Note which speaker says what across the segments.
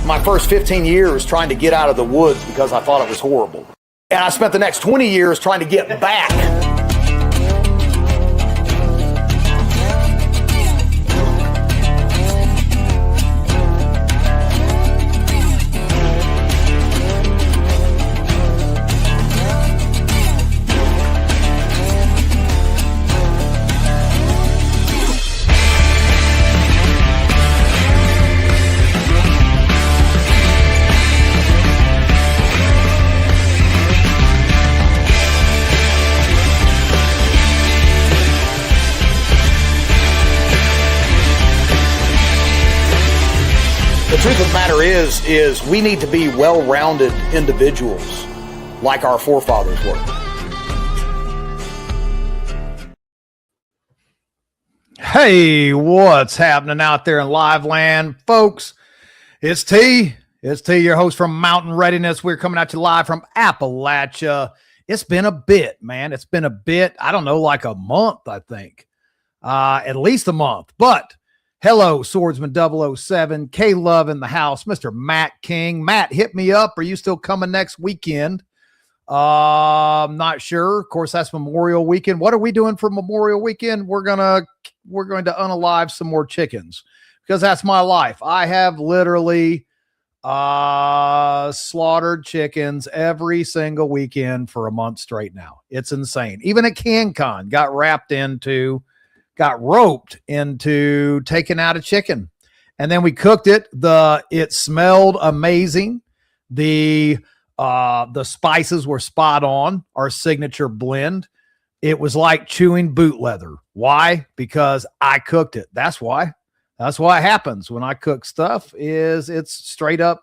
Speaker 1: my first 15 years trying to get out of the woods because I thought it was horrible. And I spent the next 20 years trying to get back. The truth of the matter is we need to be well-rounded individuals like our forefathers were.
Speaker 2: Hey, what's happening out there in live land, folks? It's T. It's T, your host from Mountain Readiness. We're coming at you live from Appalachia. It's been a bit, man. It's been a bit. I don't know, like a month, I think. At least a month. But hello, Swordsman 007, K-Love in the house, Mr. Matt King. Matt, hit me up. Are you still coming next weekend? I'm not sure. Of course, that's Memorial Weekend. What are we doing for Memorial Weekend? We're going to unalive some more chickens because that's my life. I have literally slaughtered chickens every single weekend for a month straight now. It's insane. Even at CanCon, got roped into taking out a chicken, and then we cooked it. It smelled amazing. The spices were spot on, our signature blend. It was like chewing boot leather. Why? Because I cooked it. That's why. That's what happens when I cook stuff. It's straight up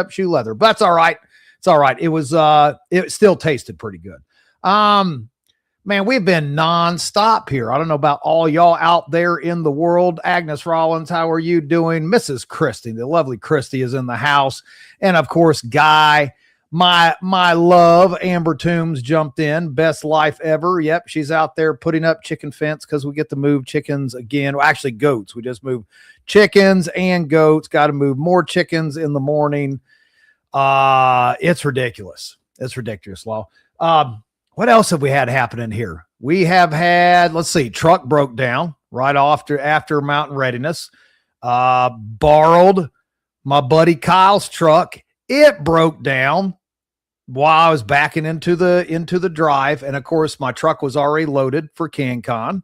Speaker 2: shoe leather. But that's all right. It's all right. It still tasted pretty good. Man, we've been nonstop here. I don't know about all y'all out there in the world. Agnes Rollins, how are you doing? Mrs. Christie, the lovely Christie, is in the house. And of course, Guy, my love, Amber Toombs jumped in. Best life ever. Yep, she's out there putting up chicken fence because we get to move chickens again. Well, actually, goats. We just moved chickens and goats. Got to move more chickens in the morning. It's ridiculous. It's ridiculous, Law. What else have we had happening here? We have had, let's see, truck broke down right after Mountain Readiness. Borrowed my buddy Kyle's truck. It broke down while I was backing into the drive. And of course, my truck was already loaded for CanCon.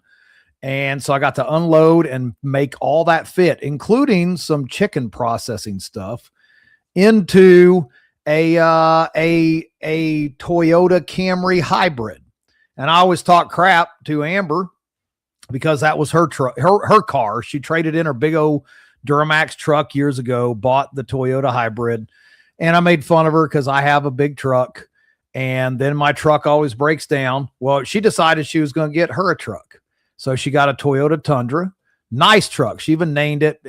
Speaker 2: And so I got to unload and make all that fit, including some chicken processing stuff, into a Toyota Camry hybrid. And I always talk crap to Amber because that was her truck, her car. She traded in her big old Duramax truck years ago, bought the Toyota hybrid, and I made fun of her because I have a big truck and then my truck always breaks down. Well, she decided she was going to get her a truck. So she got a Toyota Tundra. Nice truck. She even named it.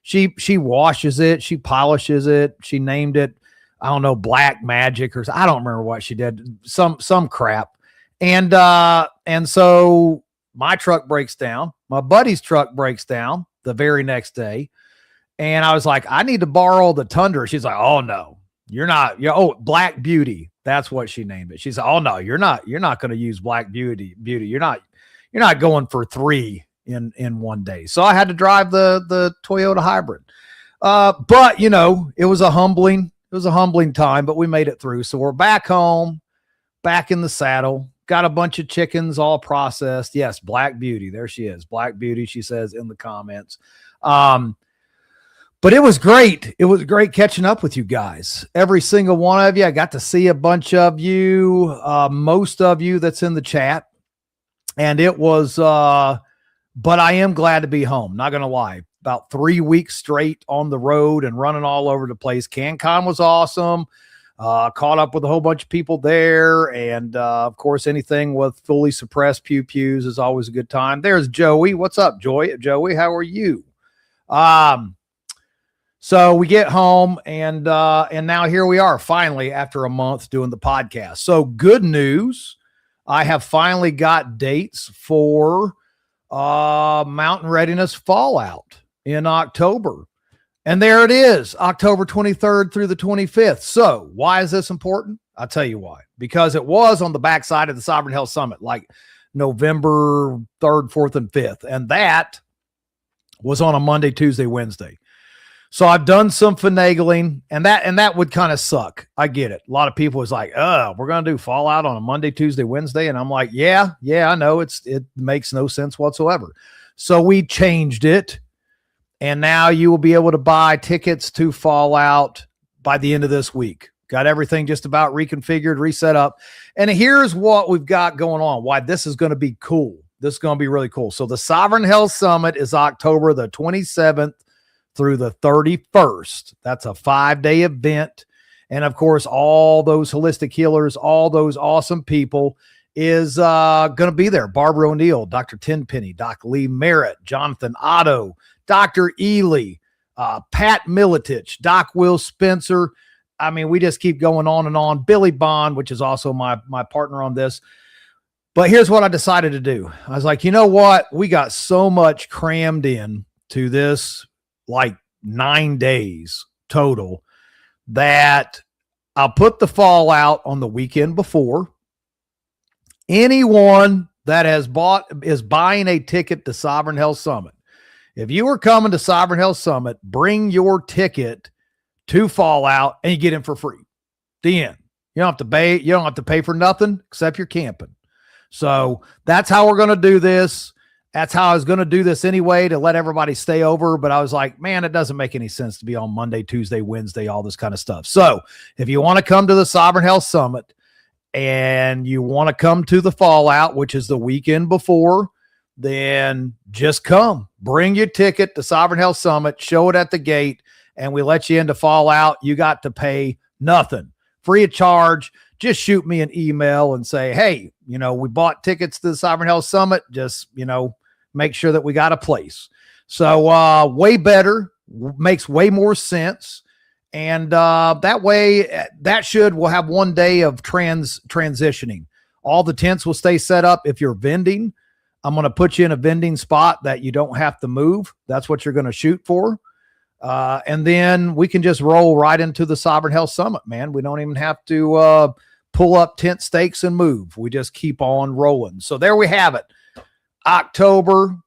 Speaker 2: She washes it. She polishes it. She named it, I don't know, Black Magic or I don't remember what she did. Some crap. And so my truck breaks down. My buddy's truck breaks down the very next day. And I was like, I need to borrow the Tundra. She's like, oh no, you're not. Black Beauty. That's what she named it. She said, oh no, you're not going to use Black Beauty. You're not going for 3 in one day. So I had to drive the Toyota hybrid. But it was a humbling time, but we made it through. So we're back home, back in the saddle, got a bunch of chickens all processed. Yes. Black Beauty. There she is. Black Beauty. She says in the comments. But it was great. It was great catching up with you guys. Every single one of you. I got to see a bunch of you, most of you that's in the chat. And it was, but I am glad to be home. Not going to lie. About 3 weeks straight on the road and running all over the place. CanCon was awesome. Caught up with a whole bunch of people there. And, of course, anything with fully suppressed pew-pews is always a good time. There's Joey. What's up, Joey? How are you? So we get home and now here we are finally after a month doing the podcast. So good news. I have finally got dates for Mountain Readiness Fallout in October. And there it is, October 23rd through the 25th. So why is this important? I'll tell you why. Because it was on the backside of the Sovereign Health Summit, like November 3rd, 4th, and 5th. And that was on a Monday, Tuesday, Wednesday. So I've done some finagling, and that would kind of suck. I get it. A lot of people was like, we're going to do Fallout on a Monday, Tuesday, Wednesday. And I'm like, yeah, I know it makes no sense whatsoever. So we changed it. And now you will be able to buy tickets to Fallout by the end of this week. Got everything just about reconfigured, reset up. And here's what we've got going on, why this is going to be cool. This is going to be really cool. So the Sovereign Health Summit is October the 27th through the 31st. That's a 5-day event. And of course, all those holistic healers, all those awesome people is going to be there. Barbara O'Neill, Dr. Tenpenny, Doc Lee Merritt, Jonathan Otto, Dr. Ely, Pat Militich, Doc Will Spencer. I mean, we just keep going on and on. Billy Bond, which is also my partner on this. But here's what I decided to do. I was like, you know what? We got so much crammed in to this, like 9 days total, that I'll put the Fallout on the weekend before. Anyone that is buying a ticket to Sovereign Health Summit, if you are coming to Sovereign Health Summit, bring your ticket to Fallout and you get in for free. The end. You don't have to pay for nothing except you're camping. So that's how we're going to do this. That's how I was going to do this anyway, to let everybody stay over. But I was like, man, it doesn't make any sense to be on Monday, Tuesday, Wednesday, all this kind of stuff. So if you want to come to the Sovereign Health Summit and you want to come to the Fallout, which is the weekend before, then just come. Bring your ticket to Sovereign Health Summit, show it at the gate, and we let you into Fallout. You got to pay nothing. Free of charge. Just shoot me an email and say, hey, we bought tickets to the Sovereign Health Summit. Just, make sure that we got a place. So way better, makes way more sense. And that way, we'll have 1 day of transitioning. All the tents will stay set up. If you're vending, I'm going to put you in a vending spot that you don't have to move. That's what you're going to shoot for. And then we can just roll right into the Sovereign Health Summit, man. We don't even have to pull up tent stakes and move. We just keep on rolling. So there we have it. October,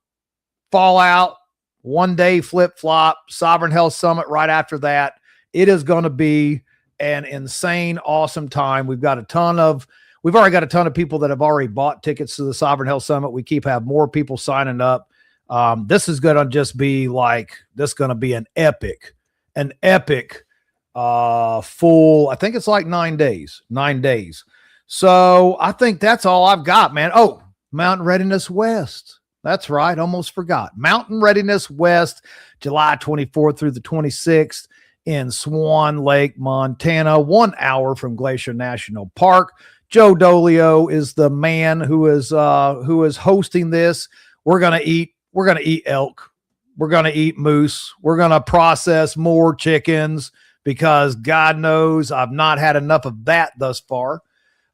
Speaker 2: Fallout, 1 day flip-flop, Sovereign Health Summit right after that. It is going to be an insane, awesome time. We've already got a ton of people that have already bought tickets to the Sovereign Health Summit. We keep having more people signing up. This is going to just be an epic full, I think it's like 9 days. So I think that's all I've got, man. Oh, Mountain Readiness West. That's right. Almost forgot. Mountain Readiness West, July 24th through the 26th in Swan Lake, Montana, 1 hour from Glacier National Park. Joe Dolio is the man who is hosting this. We're going to eat elk. We're going to eat moose. We're going to process more chickens because God knows I've not had enough of that thus far.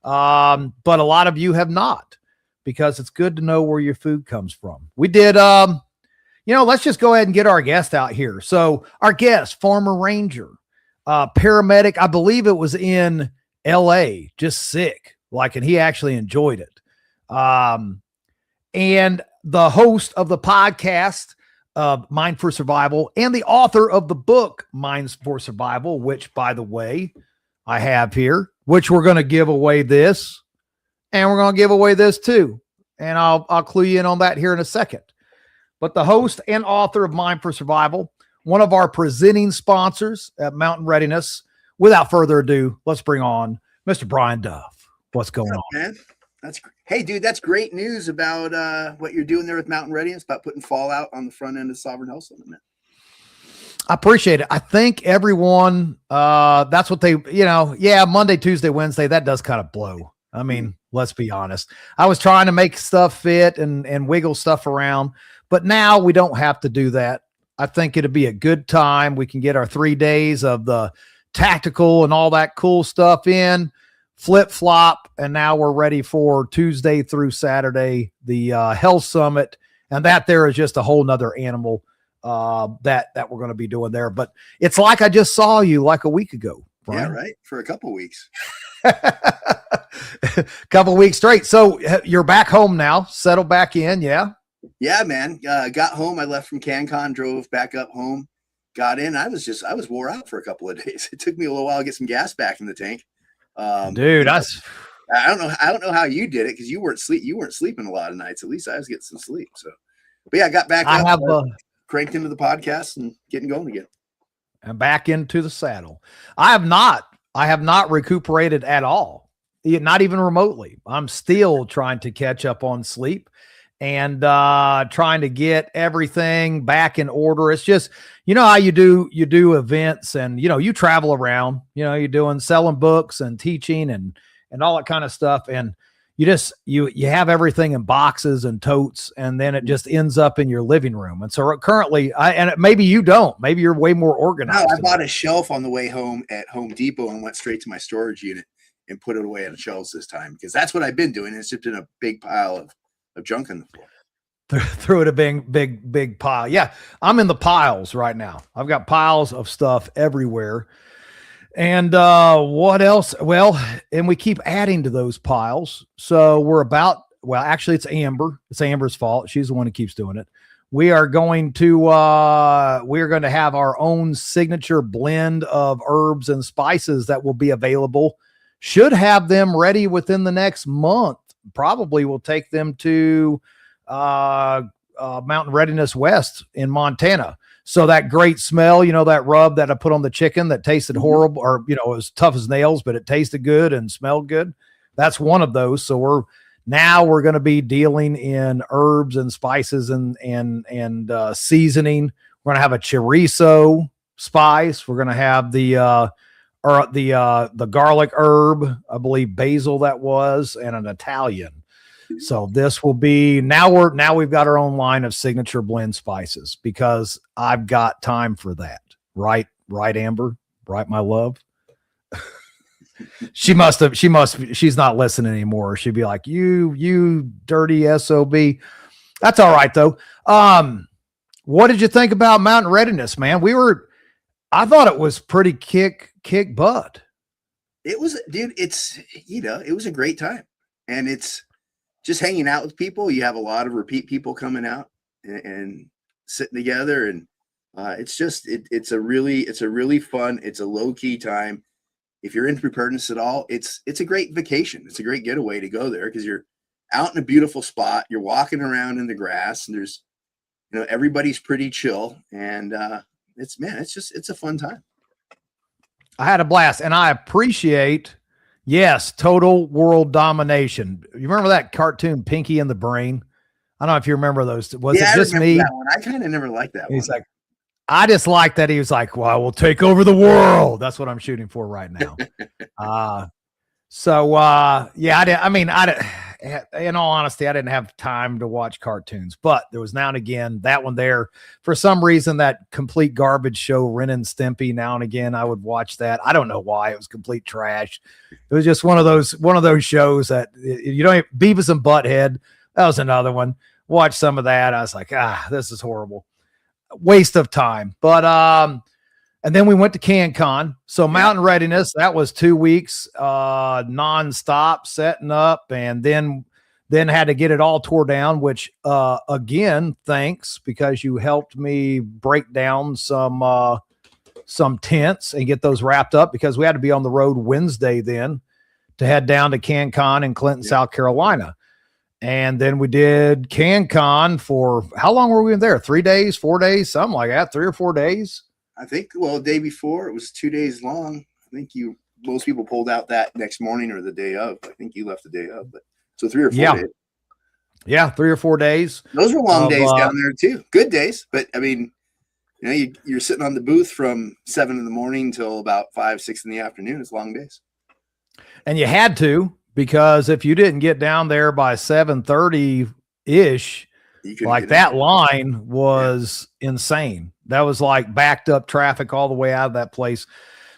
Speaker 2: But a lot of you have not, because it's good to know where your food comes from. We did, let's just go ahead and get our guest out here. So our guest, former Ranger, paramedic, I believe it was in LA, just sick, and he actually enjoyed it. And the host of the podcast, Mind for Survival, and the author of the book, Minds for Survival, which, by the way, I have here, which we're going to give away this, and we're going to give away this too. And I'll clue you in on that here in a second. But the host and author of Mind for Survival, one of our presenting sponsors at Mountain Readiness. Without further ado, let's bring on Mr. Brian Duff. What's going on,
Speaker 3: man? Hey, dude, that's great news about what you're doing there with Mountain Readiness, about putting Fallout on the front end of Sovereign Health Summit, man.
Speaker 2: I appreciate it. I think everyone, that's what they, Monday, Tuesday, Wednesday, that does kind of blow. I mean, let's be honest. I was trying to make stuff fit and wiggle stuff around, but now we don't have to do that. I think it'd be a good time. We can get our 3 days of the tactical and all that cool stuff in, flip flop. And now we're ready for Tuesday through Saturday, the Health Summit. And that there is just a whole nother animal. that we're going to be doing there. But it's like I just saw you like a week ago, Brian.
Speaker 3: Yeah, right. For a couple weeks.
Speaker 2: Couple weeks straight. So you're back home now, settled back in. Yeah.
Speaker 3: Yeah, man. Got home. I left from CanCon, drove back up home, got in. I was wore out for a couple of days. It took me a little while to get some gas back in the tank.
Speaker 2: Dude,
Speaker 3: I don't know how you did it because you weren't sleeping a lot of nights. At least I was getting some sleep. So, but yeah, I got back up, cranked into the podcast and getting going again.
Speaker 2: And back into the saddle. I have not recuperated at all, not even remotely. I'm still trying to catch up on sleep and trying to get everything back in order. It's just, you know how you do events and, you know, you travel around, you know, you're selling books and teaching and all that kind of stuff. And you have everything in boxes and totes, and then it just ends up in your living room. And so currently maybe you don't, maybe you're way more organized.
Speaker 3: No, I bought a shelf on the way home at Home Depot and went straight to my storage unit and put it away on the shelves this time, because that's what I've been doing. It's just been a big pile of junk on the floor.
Speaker 2: Threw it a big pile. Yeah, I'm in the piles right now. I've got piles of stuff everywhere. And what else? Well, and we keep adding to those piles. So actually it's Amber. It's Amber's fault. She's the one who keeps doing it. We are going to have our own signature blend of herbs and spices that will be available. Should have them ready within the next month. Probably will take them to Mountain Readiness West in Montana. So that great smell, you know, that rub that I put on the chicken that tasted horrible, or, you know, it was tough as nails, but it tasted good and smelled good. That's one of those. So we're going to be dealing in herbs and spices and seasoning. We're going to have a chorizo spice. We're going to have the garlic herb, I believe basil that was, and an Italian. So this will be now we've got our own line of signature blend spices because I've got time for that. Right, Amber? Right, my love? She's not listening anymore. She'd be like, you dirty SOB. That's all right though. What did you think about Mountain Readiness, man? I thought it was pretty kick butt.
Speaker 3: It was, dude, it was a great time. And it's just hanging out with people. You have a lot of repeat people coming out and sitting together. And it's a really fun, it's a low key time. If you're into preparedness at all, it's a great vacation. It's a great getaway to go there because you're out in a beautiful spot. You're walking around in the grass and there's, you know, everybody's pretty chill. And it's a fun time.
Speaker 2: I had a blast and I appreciate, yes, total world domination. You remember that cartoon Pinky and the Brain? I don't know if you remember those. Was it just me?
Speaker 3: That one. I kind of never liked that
Speaker 2: He's
Speaker 3: one.
Speaker 2: like, I just like that he was like, well, I will take over the world. That's what I'm shooting for right now. In all honesty, I didn't have time to watch cartoons, but there was now and again that one there. For some reason, that complete garbage show, Ren and Stimpy, now and again, I would watch that. I don't know why. It was complete trash. It was just one of those shows that you don't Beavis and Butthead. That was another one. Watch some of that. I was like, this is horrible. Waste of time. But and then we went to CanCon. So Mountain Readiness, that was 2 weeks nonstop setting up, and then had to get it all tore down, which again, thanks, because you helped me break down some tents and get those wrapped up, because we had to be on the road Wednesday then to head down to CanCon in Clinton, South Carolina. And then we did CanCon for, how long were we in there? 3 days, 4 days, something like that, 3 or 4 days.
Speaker 3: I think, the day before it was 2 days long. I think most people pulled out that next morning or the day of. I think you left the day of, but so 3 or 4 days.
Speaker 2: Yeah, 3 or 4 days.
Speaker 3: Those were long days down there too. Good days, but I mean, you know, you're sitting on the booth from 7 in the morning till about 5, 6 in the afternoon. It's long days.
Speaker 2: And you had to, because if you didn't get down there by 7:30 ish, like that line was insane. That was like backed up traffic all the way out of that place.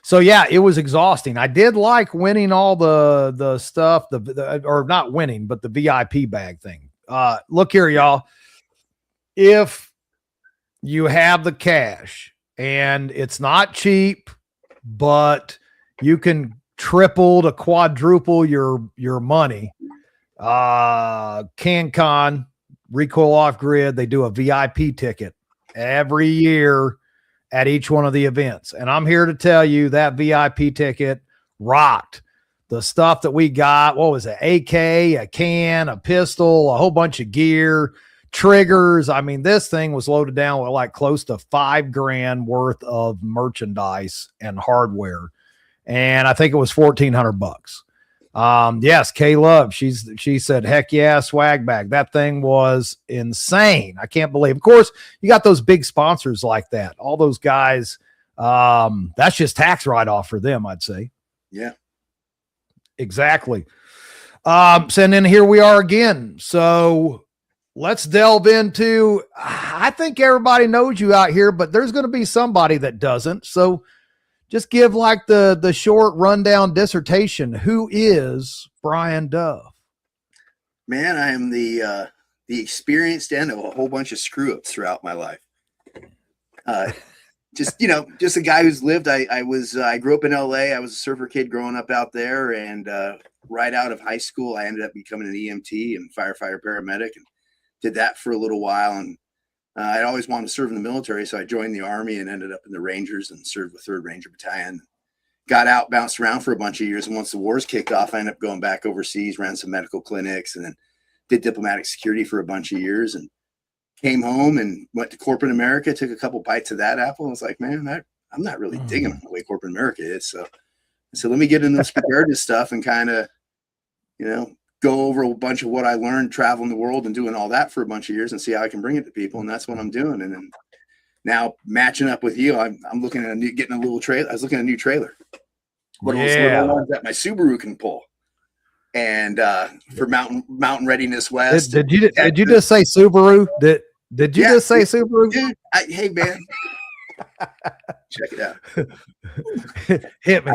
Speaker 2: So yeah, it was exhausting. I did like winning all the stuff, or not winning, but the VIP bag thing. Look here, y'all. If you have the cash, and it's not cheap, but you can triple to quadruple your money. CanCon, Recoil Off Grid, they do a VIP ticket every year at each one of the events. And I'm here to tell you that VIP ticket rocked. The stuff that we got, what was it? AK, a can, a pistol, a whole bunch of gear, triggers. I mean, this thing was loaded down with like close to $5,000 worth of merchandise and hardware. And I think it was $1,400. Yes, Kay Love, she said, heck yeah, swag bag. That thing was insane. I can't believe. Of course, you got those big sponsors like that. All those guys, that's just tax write-off for them, I'd say.
Speaker 3: Yeah.
Speaker 2: Exactly. So, and then here we are again. So let's delve into, I think everybody knows you out here, but there's going to be somebody that doesn't. So just give like the short rundown dissertation. Who is Brian Dove?
Speaker 3: Man, I am the experienced end of a whole bunch of screw ups throughout my life. Just a guy who's lived. I grew up in LA. I was a surfer kid growing up out there, and right out of high school, I ended up becoming an EMT and firefighter paramedic, and did that for a little while. And I'd always wanted to serve in the military, so I joined the Army and ended up in the Rangers and served with 3rd Ranger Battalion. Got out, bounced around for a bunch of years, and once the wars kicked off, I ended up going back overseas, ran some medical clinics, and then did diplomatic security for a bunch of years, and came home and went to corporate America, took a couple bites of that apple, and was like, man, I'm not really digging the way corporate America is. So let me get into this preparedness stuff and kind of, go over a bunch of what I learned traveling the world and doing all that for a bunch of years and see how I can bring it to people. And that's what I'm doing. And then now matching up with you, I'm looking at getting a little trailer. I was looking at a new trailer. One of those little ones that my Subaru can pull. And for Mountain Readiness West.
Speaker 2: Did you just say Subaru? Did you just say Subaru?
Speaker 3: Dude, hey man, check it out.
Speaker 2: Hit me.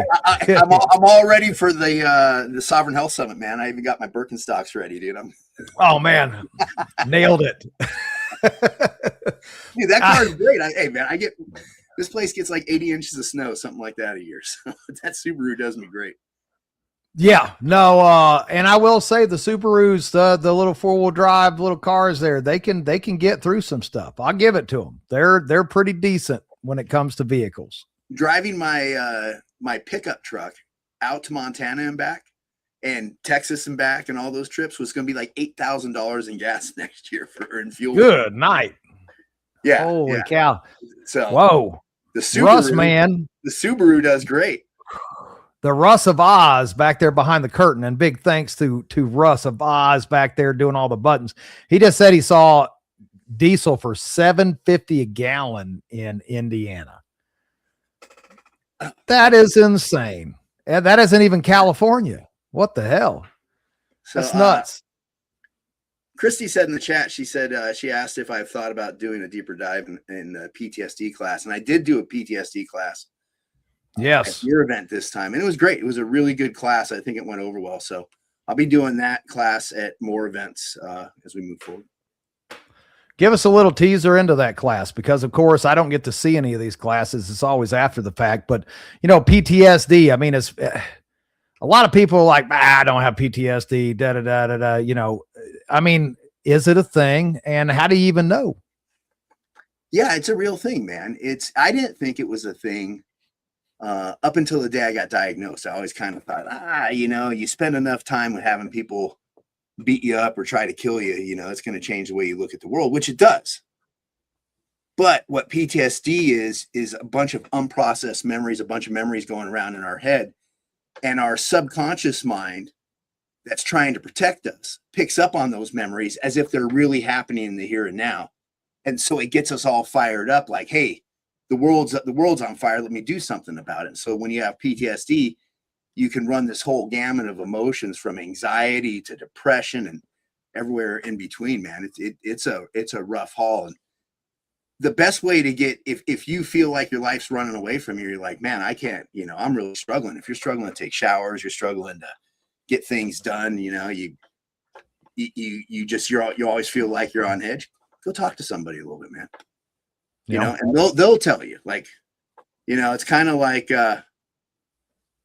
Speaker 3: I'm all ready for the Sovereign Health Summit, man. I even got my Birkenstocks ready, dude.
Speaker 2: Oh man, nailed it.
Speaker 3: Dude, that car is great. Hey man, this place gets like 80 inches of snow, something like that a year. So that Subaru does me great.
Speaker 2: Yeah, no, and I will say the Subarus, the little 4-wheel drive little cars there, they can get through some stuff. I'll give it to them. They're pretty decent when it comes to vehicles.
Speaker 3: Driving my my pickup truck out to Montana and back, and Texas and back, and all those trips was going to be like $8,000 in gas next year in fuel.
Speaker 2: Good night.
Speaker 3: Yeah.
Speaker 2: Holy cow.
Speaker 3: So
Speaker 2: whoa,
Speaker 3: the Subaru,
Speaker 2: Russ, man,
Speaker 3: the Subaru does great.
Speaker 2: The Russ of Oz back there behind the curtain, and big thanks to Russ of Oz back there doing all the buttons. He just said he saw diesel for $7.50 a gallon in Indiana. That is insane. And that isn't even California. What the hell? That's nuts.
Speaker 3: Christy said in the chat, she said she asked if I've thought about doing a deeper dive in the PTSD class, and I did do a PTSD class.
Speaker 2: Yes.
Speaker 3: At your event this time. And it was great. It was a really good class. I think it went over well. So I'll be doing that class at more events as we move forward.
Speaker 2: Give us a little teaser into that class, because of course I don't get to see any of these classes. It's always after the fact, but PTSD, I mean, it's a lot of people are like, I don't have PTSD, I mean, is it a thing? And how do you even know?
Speaker 3: Yeah, it's a real thing, man. I didn't think it was a thing. Up until the day I got diagnosed. I always kind of thought, you spend enough time with having people beat you up or try to kill you, it's going to change the way you look at the world, which it does. But what PTSD is a bunch of unprocessed memories, a bunch of memories going around in our head, and our subconscious mind that's trying to protect us picks up on those memories as if they're really happening in the here and now. And so it gets us all fired up like, hey, the world's on fire. Let me do something about it. So when you have PTSD, you can run this whole gamut of emotions from anxiety to depression and everywhere in between, man. It's a rough haul. And the best way to get, if you feel like your life's running away from you, you're like, man, I can't, I'm really struggling. If you're struggling to take showers, you're struggling to get things done, you always feel like you're on edge. Go talk to somebody a little bit, man. you know, and they'll tell you, like, you know, it's kind of like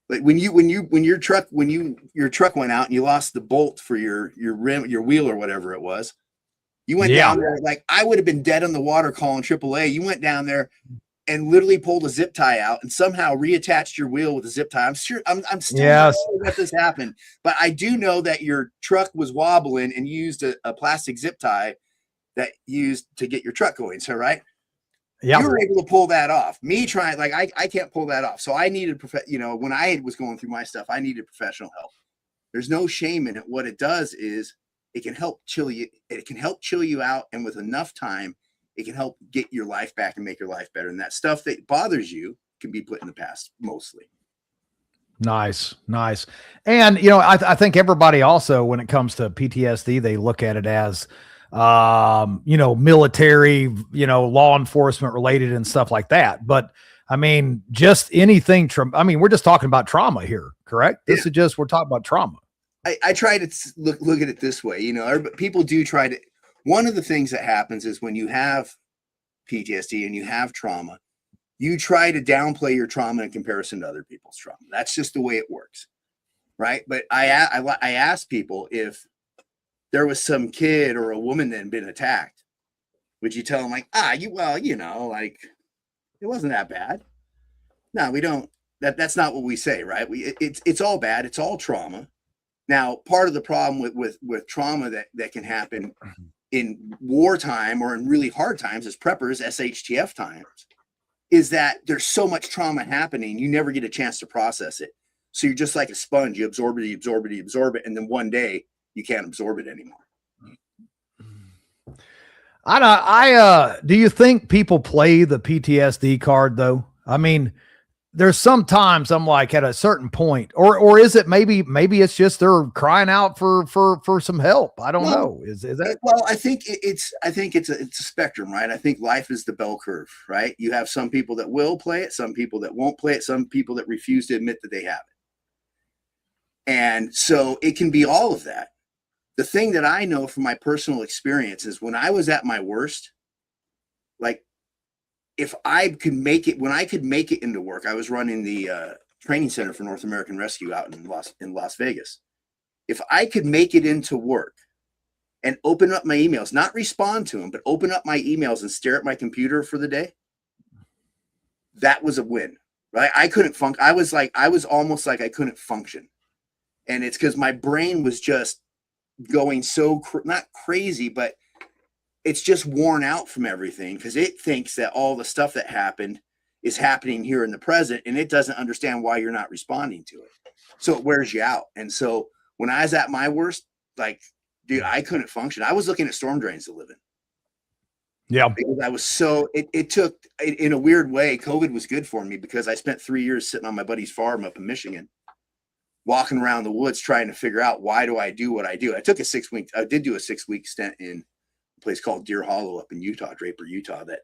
Speaker 3: when your truck went out and you lost the bolt for your rim, your wheel or whatever it was. You went down there, like I would have been dead on the water calling AAA. You went down there and literally pulled a zip tie out and somehow reattached your wheel with a zip tie. I'm still not sure that this happened, but I do know that your truck was wobbling and you used a plastic zip tie that you used to get your truck going. So, right. Yeah. You were able to pull that off. Me trying, like, I can't pull that off. So I needed, you know, when I was going through my stuff, I needed professional help. There's no shame in it. What it does is it can help chill you. It can help chill you out. And with enough time, it can help get your life back and make your life better. And that stuff that bothers you can be put in the past mostly.
Speaker 2: Nice. And, you know, I think everybody also, when it comes to PTSD, they look at it as, you know, military, you know, law enforcement related and stuff like that. But I mean, just anything. I mean, we're just talking about trauma here, correct? This is just, we're talking about trauma.
Speaker 3: I try to look at it this way. You know, people do try to, one of the things that happens is when you have PTSD and you have trauma, you try to downplay your trauma in comparison to other people's trauma. That's just the way it works. Right. But I ask people, if there was some kid or a woman that had been attacked, would you tell them like, you know, like it wasn't that bad? No, we don't. That's not what we say, right? It's all bad. It's all trauma. Now, part of the problem with trauma that can happen in wartime or in really hard times as preppers, SHTF times, is that there's so much trauma happening, you never get a chance to process it. So you're just like a sponge. You absorb it, and then one day you can't absorb it anymore.
Speaker 2: Do you think people play the PTSD card though? I mean, there's sometimes I'm like at a certain point, or is it maybe it's just they're crying out for some help. I don't know. Is that?
Speaker 3: Well, I think it's a spectrum, right? I think life is the bell curve, right? You have some people that will play it, some people that won't play it, some people that refuse to admit that they have it. And so it can be all of that. The thing that I know from my personal experience is when I was at my worst, like if I could make it, when I could make it into work, I was running the training center for North American Rescue out in Las Vegas. If I could make it into work and open up my emails, not respond to them, but open up my emails and stare at my computer for the day, that was a win, right? I couldn't function. I was almost like I couldn't function. And it's because my brain was just going so not crazy, but it's just worn out from everything because it thinks that all the stuff that happened is happening here in the present, and it doesn't understand why you're not responding to it. So it wears you out. And so when I was at my worst, like, dude, I couldn't function. I was looking at storm drains to live in.
Speaker 2: Yeah.
Speaker 3: Because I was so, it took, in a weird way, COVID was good for me because I spent 3 years sitting on my buddy's farm up in Michigan, walking around the woods trying to figure out why do I do what I do. I did do a 6-week stint in a place called Deer Hollow up in Utah, Draper, Utah, that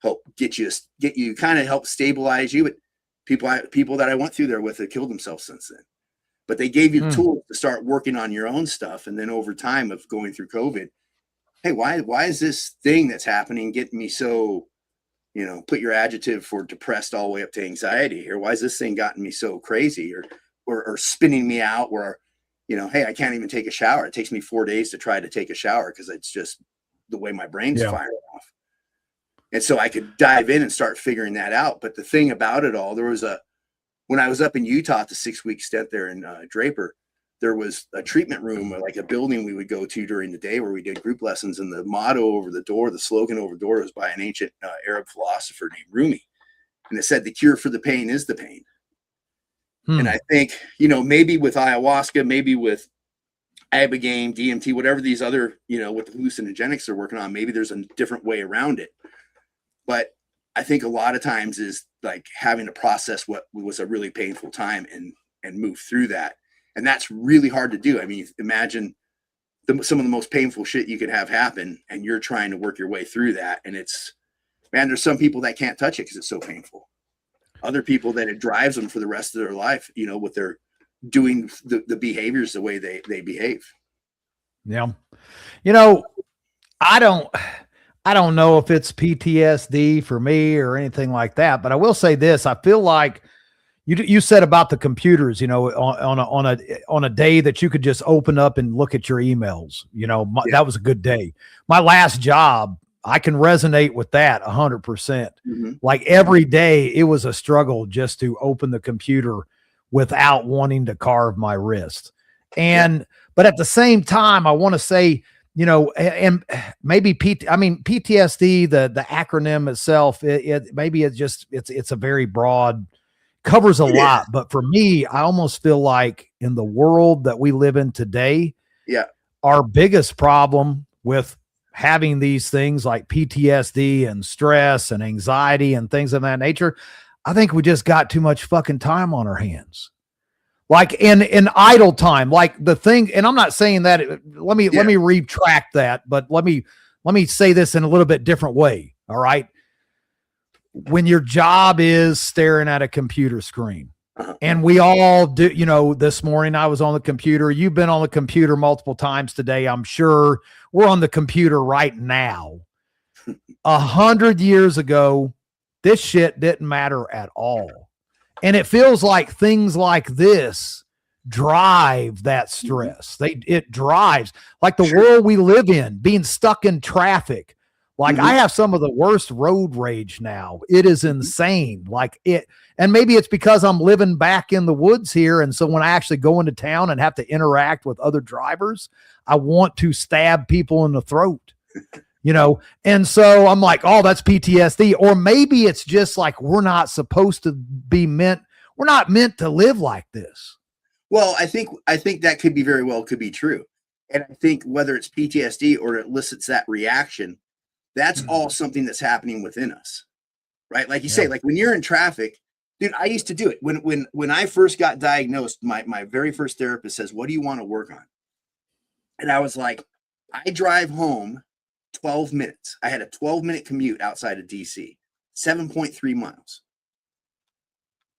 Speaker 3: helped get you kind of help stabilize you. But people that I went through there with have killed themselves since then. But they gave you the tools to start working on your own stuff. And then over time of going through COVID, hey, why is this thing that's happening getting me so, you know, put your adjective for depressed all the way up to anxiety here. Why is this thing gotten me so crazy or spinning me out where, you know, hey, I can't even take a shower. It takes me 4 days to try to take a shower because it's just the way my brain's firing off. And so I could dive in and start figuring that out. But the thing about it all, when I was up in Utah, the 6-week stint there in Draper, there was a treatment room, or like a building we would go to during the day where we did group lessons. And the motto over the door, the slogan over the door was by an ancient Arab philosopher named Rumi. And it said, the cure for the pain is the pain. And I think, you know, maybe with ayahuasca, maybe with ibogaine, DMT, whatever these other, you know, with the hallucinogenics they're working on, maybe there's a different way around it. But I think a lot of times is like having to process what was a really painful time and move through that. And that's really hard to do. I mean, imagine some of the most painful shit you could have happen, and you're trying to work your way through that. And there's some people that can't touch it because it's so painful. Other people that it drives them for the rest of their life, you know, with their doing the behaviors the way they behave.
Speaker 2: Yeah. You know, I I don't know if it's PTSD for me or anything like that, but I will say this. I feel like you said about the computers, on a day that you could just open up and look at your emails, that was a good day. My last job, I can resonate with that 100%.
Speaker 3: Mm-hmm.
Speaker 2: Like every day it was a struggle just to open the computer without wanting to carve my wrist. But at the same time, I want to say, and maybe PTSD, the acronym itself, it's a very broad, covers a lot. But for me, I almost feel like in the world that we live in today, our biggest problem with having these things like PTSD and stress and anxiety and things of that nature, I think we just got too much fucking time on our hands. Like in idle time, like the thing, and I'm not saying that, let me retract that, but let me say this in a little bit different way. All right. When your job is staring at a computer screen, and we all do, this morning I was on the computer. You've been on the computer multiple times today. I'm sure we're on the computer right now. 100 years ago, this shit didn't matter at all. And it feels like things like this drive that stress. It drives like the world we live in, being stuck in traffic. Like I have some of the worst road rage now. It is insane. And maybe it's because I'm living back in the woods here. And so when I actually go into town and have to interact with other drivers, I want to stab people in the throat, And so I'm like, oh, that's PTSD. Or maybe it's just like, we're not supposed to we're not meant to live like this.
Speaker 3: Well, I think that could be true. And I think whether it's PTSD or it elicits that reaction, that's all something that's happening within us, right? Like you say, like when you're in traffic, dude, I used to do it. When I first got diagnosed, my very first therapist says, what do you want to work on? And I was like, I drive home 12 minutes. I had a 12-minute commute outside of DC, 7.3 miles.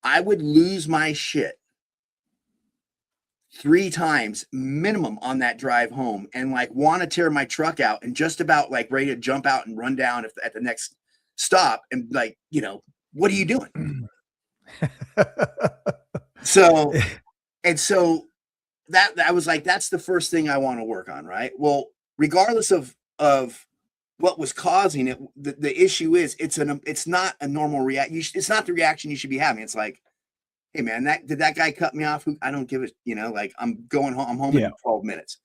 Speaker 3: I would lose my shit 3 times minimum on that drive home and want to tear my truck out and just about ready to jump out and run down at the next stop. And what are you doing? So that was that's the first thing I want to work on. Right. Well, regardless of what was causing it, the issue is it's not a normal reaction. It's not the reaction you should be having. It's like, hey man, did that guy cut me off? I don't give a, I'm going home. I'm home in 12 minutes,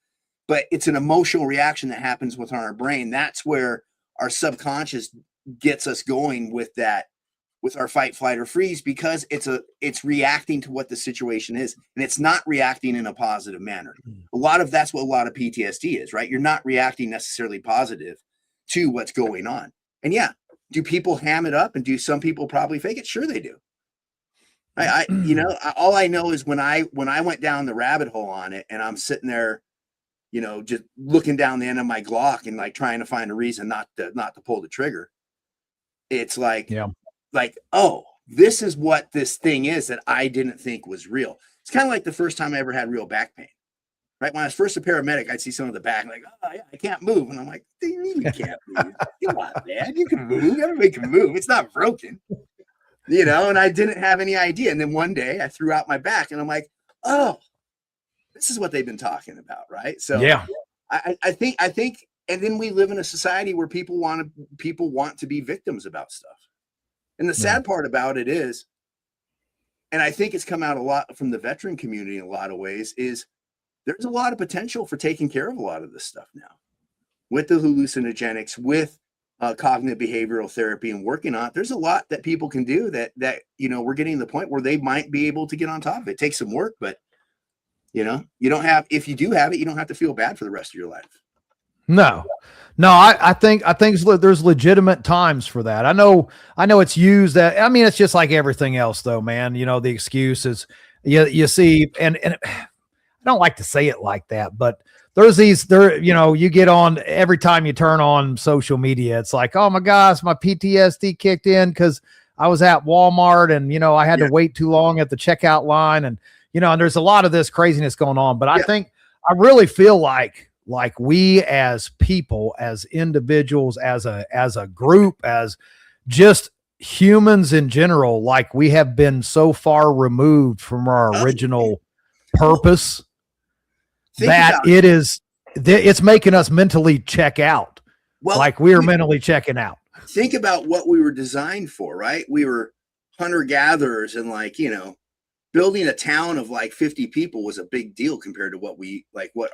Speaker 3: but it's an emotional reaction that happens within our brain. That's where our subconscious gets us going with our fight, flight, or freeze, because it's reacting to what the situation is. And it's not reacting in a positive manner. That's what a lot of PTSD is, right? You're not reacting necessarily positive to what's going on. And do people ham it up and do some people probably fake it? Sure they do. All I know is when I went down the rabbit hole on it and I'm sitting there, just looking down the end of my Glock and trying to find a reason not to pull the trigger. It's oh, this is what this thing is that I didn't think was real. It's kind of like the first time I ever had real back pain, right? When I was first a paramedic, I'd see some of the back oh yeah, I can't move. And I'm like, what do you mean you can't move? Come on, man, you can move. Everybody can move. It's not broken. And I didn't have any idea. And then one day I threw out my back and I'm like, oh, this is what they've been talking about. Right. So I think, and then we live in a society where people want to be victims about stuff. And the sad part about it is, and I think it's come out a lot from the veteran community in a lot of ways, is there's a lot of potential for taking care of a lot of this stuff now with the hallucinogenics, with cognitive behavioral therapy and working on it. There's a lot that people can do that we're getting to the point where they might be able to get on top of it. It takes some work, but if you do have it, you don't have to feel bad for the rest of your life.
Speaker 2: No, I think there's legitimate times for that. I know it's used that. I mean, it's just like everything else though, man. The excuse is you see, and I don't like to say it like that, but you get on every time you turn on social media, it's like, oh my gosh, my PTSD kicked in because I was at Walmart and, I had to wait too long at the checkout line. And, and there's a lot of this craziness going on, but I really feel like like we as people, as individuals, as a group, as just humans in general, like we have been so far removed from our original purpose that it's making us mentally check out.
Speaker 3: Well,
Speaker 2: like we are mentally checking out.
Speaker 3: Think about what we were designed for, right? We were hunter-gatherers, and building a town of 50 people was a big deal compared to what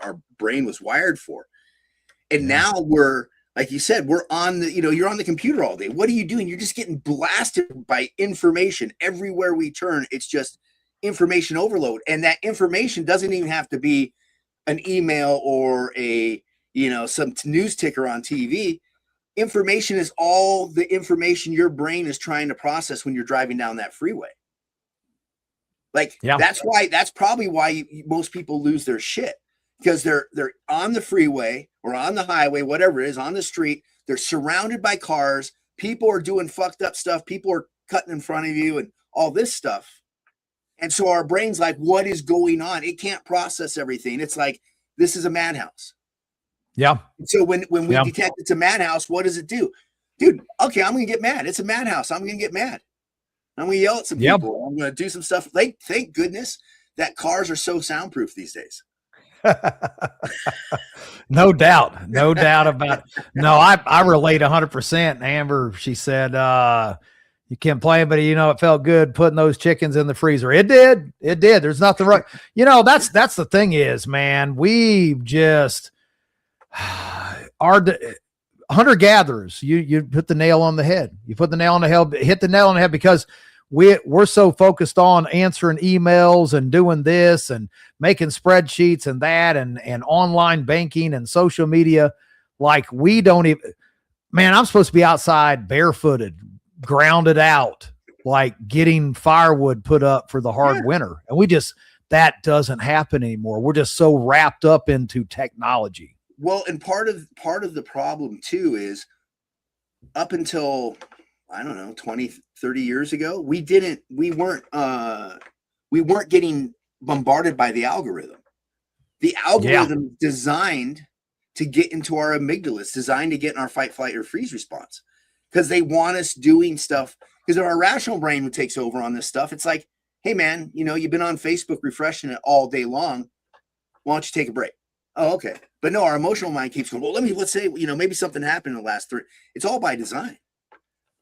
Speaker 3: our brain was wired for. And now we're, like you said, we're on you're on the computer all day. What are you doing? You're just getting blasted by information everywhere we turn. It's just information overload. And that information doesn't even have to be an email or some news ticker on TV. Information is all the information your brain is trying to process when you're driving down that freeway. That's probably why most people lose their shit, because they're on the freeway or on the highway, whatever it is, on the street. They're surrounded by cars. People are doing fucked up stuff. People are cutting in front of you and all this stuff. And so our brain's like, what is going on? It can't process everything. It's like, this is a madhouse.
Speaker 2: Yeah.
Speaker 3: So when we detect it's a madhouse, what does it do? Dude, okay, I'm going to get mad. It's a madhouse. I'm going to get mad. I'm going to yell at some people. I'm going to do some stuff. Thank goodness that cars are so soundproof these days.
Speaker 2: No doubt about it. No, I relate 100%. Amber, she said, you can't play, but it felt good putting those chickens in the freezer. It did. There's nothing wrong. That's the thing is, man, we just are hunter-gatherers. You put the nail on the head. You put the nail on the head, hit the nail on the head, because we're so focused on answering emails and doing this and making spreadsheets and that and online banking and social media. Like we don't even, man, I'm supposed to be outside barefooted, grounded out, like getting firewood put up for the hard winter. And that doesn't happen anymore. We're just so wrapped up into technology.
Speaker 3: Well, and part of the problem too is up until, I don't know, 20, 30 years ago, we weren't getting bombarded by the algorithm. The algorithm is designed to get into our amygdala. It's designed to get in our fight, flight, or freeze response, because they want us doing stuff. Because if our rational brain takes over on this stuff, it's like, hey man, you've been on Facebook refreshing it all day long. Why don't you take a break? Oh, okay. But no, our emotional mind keeps going, well, let's say, maybe something happened in the last 3. It's all by design.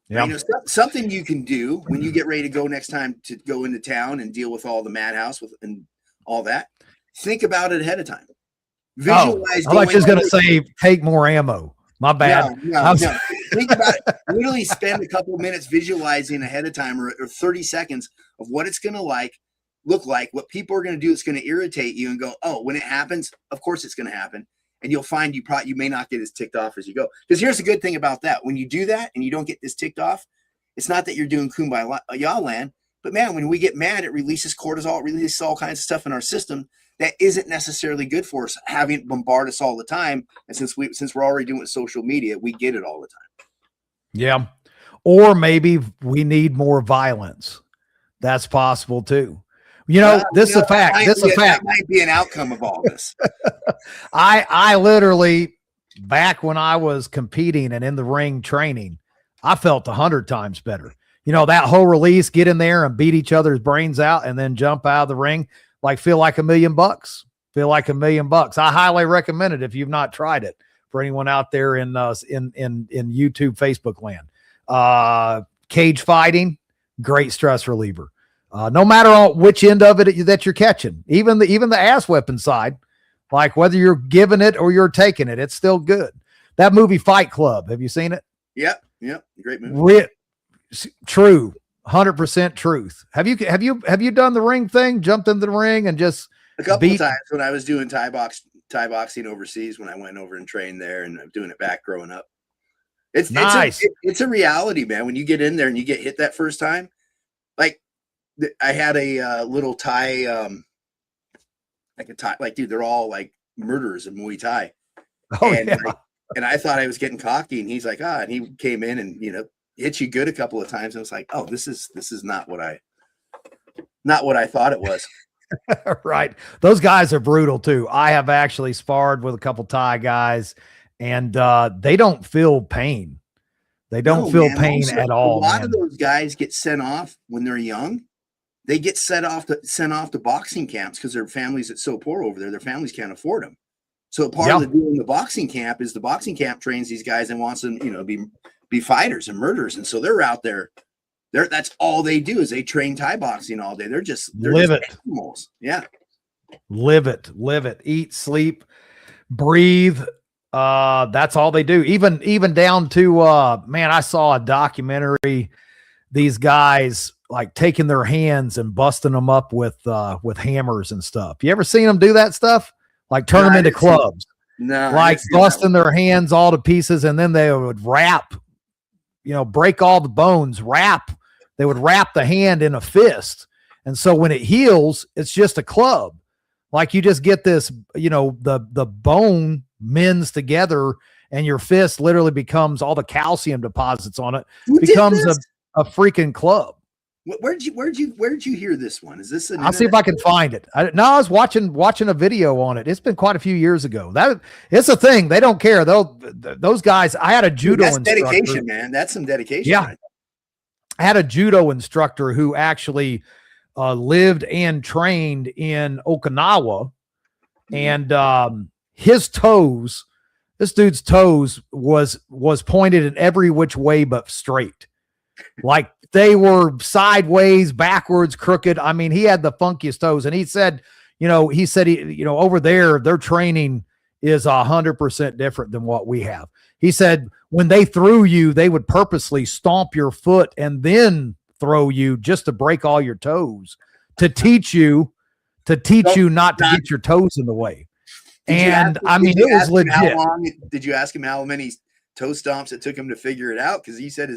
Speaker 3: Yeah. Something you can do when you get ready to go next time to go into town and deal with all the madhouse and all that. Think about it ahead of time. Visualize.
Speaker 2: I was just going to say, take more ammo. My bad.
Speaker 3: No. Think about it. Literally spend a couple of minutes visualizing ahead of time, or 30 seconds of what it's going to look like, what people are going to do. It's going to irritate you, and go, oh, when it happens, of course it's going to happen. And you'll find you may not get as ticked off as you go. Because here's the good thing about that. When you do that and you don't get this ticked off, it's not that you're doing kumbaya land, but man, when we get mad, it releases cortisol, it releases all kinds of stuff in our system that isn't necessarily good for us, having it bombard us all the time. And since we're already doing it with social media, we get it all the time.
Speaker 2: Yeah. Or maybe we need more violence. That's possible too. This is a fact. That
Speaker 3: might be an outcome of all this.
Speaker 2: I literally, back when I was competing and in the ring training, I felt 100 times better. That whole release, get in there and beat each other's brains out and then jump out of the ring, feel like $1 million. Feel like $1 million. I highly recommend it if you've not tried it, for anyone out there in YouTube, Facebook land. Cage fighting, great stress reliever. No matter on which end of it that you're catching, even the ass weapon side, like whether you're giving it or you're taking it, it's still good. That movie Fight Club, have you seen it?
Speaker 3: Yep. Great movie.
Speaker 2: True, 100% truth. Have you done the ring thing? Jumped into the ring and just
Speaker 3: a couple of times when I was doing Thai boxing overseas, when I went over and trained there, and I'm doing it back growing up. It's nice. It's a reality, man. When you get in there and you get hit that first time, I had a little Thai, dude, they're all like murderers in Muay Thai.
Speaker 2: Oh,
Speaker 3: and I thought I was getting cocky, and he's like, and he came in and, hit you good a couple of times. I was like, oh, this is not what I thought it was.
Speaker 2: Right. Those guys are brutal too. I have actually sparred with a couple Thai guys, and they don't feel pain. They don't
Speaker 3: No,
Speaker 2: feel
Speaker 3: man.
Speaker 2: pain
Speaker 3: Also,
Speaker 2: at
Speaker 3: a
Speaker 2: all,
Speaker 3: lot of
Speaker 2: man.
Speaker 3: those guys get sent off when they're young. They get sent off to boxing camps because their families are so poor over there. Their families can't afford them. So part of the deal in the boxing camp is the boxing camp trains these guys and wants them, be fighters and murderers. And so they're out there. That's all they do is they train Thai boxing all day. They're just animals. Yeah.
Speaker 2: Live it, eat, sleep, breathe. That's all they do. Even down to man, I saw a documentary, these guys like taking their hands and busting them up with hammers and stuff. You ever seen them do that stuff? Like turn them into clubs.
Speaker 3: No,
Speaker 2: like busting their hands all to pieces, and then they would wrap, break all the bones, they would wrap the hand in a fist. And so when it heals, it's just a club. Like you just get this, the bone mends together, and your fist literally becomes, all the calcium deposits on it becomes a freaking club.
Speaker 3: Where'd you hear this one? Is this
Speaker 2: I'll see if I can find it. I was watching a video on it. It's been quite a few years ago. That it's a thing. They don't care. Those guys, I had a judo instructor.
Speaker 3: Dedication, man. That's some dedication.
Speaker 2: Yeah. I had a judo instructor who actually lived and trained in Okinawa, and his toes, this dude's toes was pointed in every which way but straight. Like they were sideways, backwards, crooked. I mean, he had the funkiest toes. And he said, over there, their training is 100% different than what we have. He said, when they threw you, they would purposely stomp your foot and then throw you just to break all your toes, to teach you not to get your toes in the way. And I mean, it was legit.
Speaker 3: Did you ask him how many toe stomps it took him to figure it out? Because he said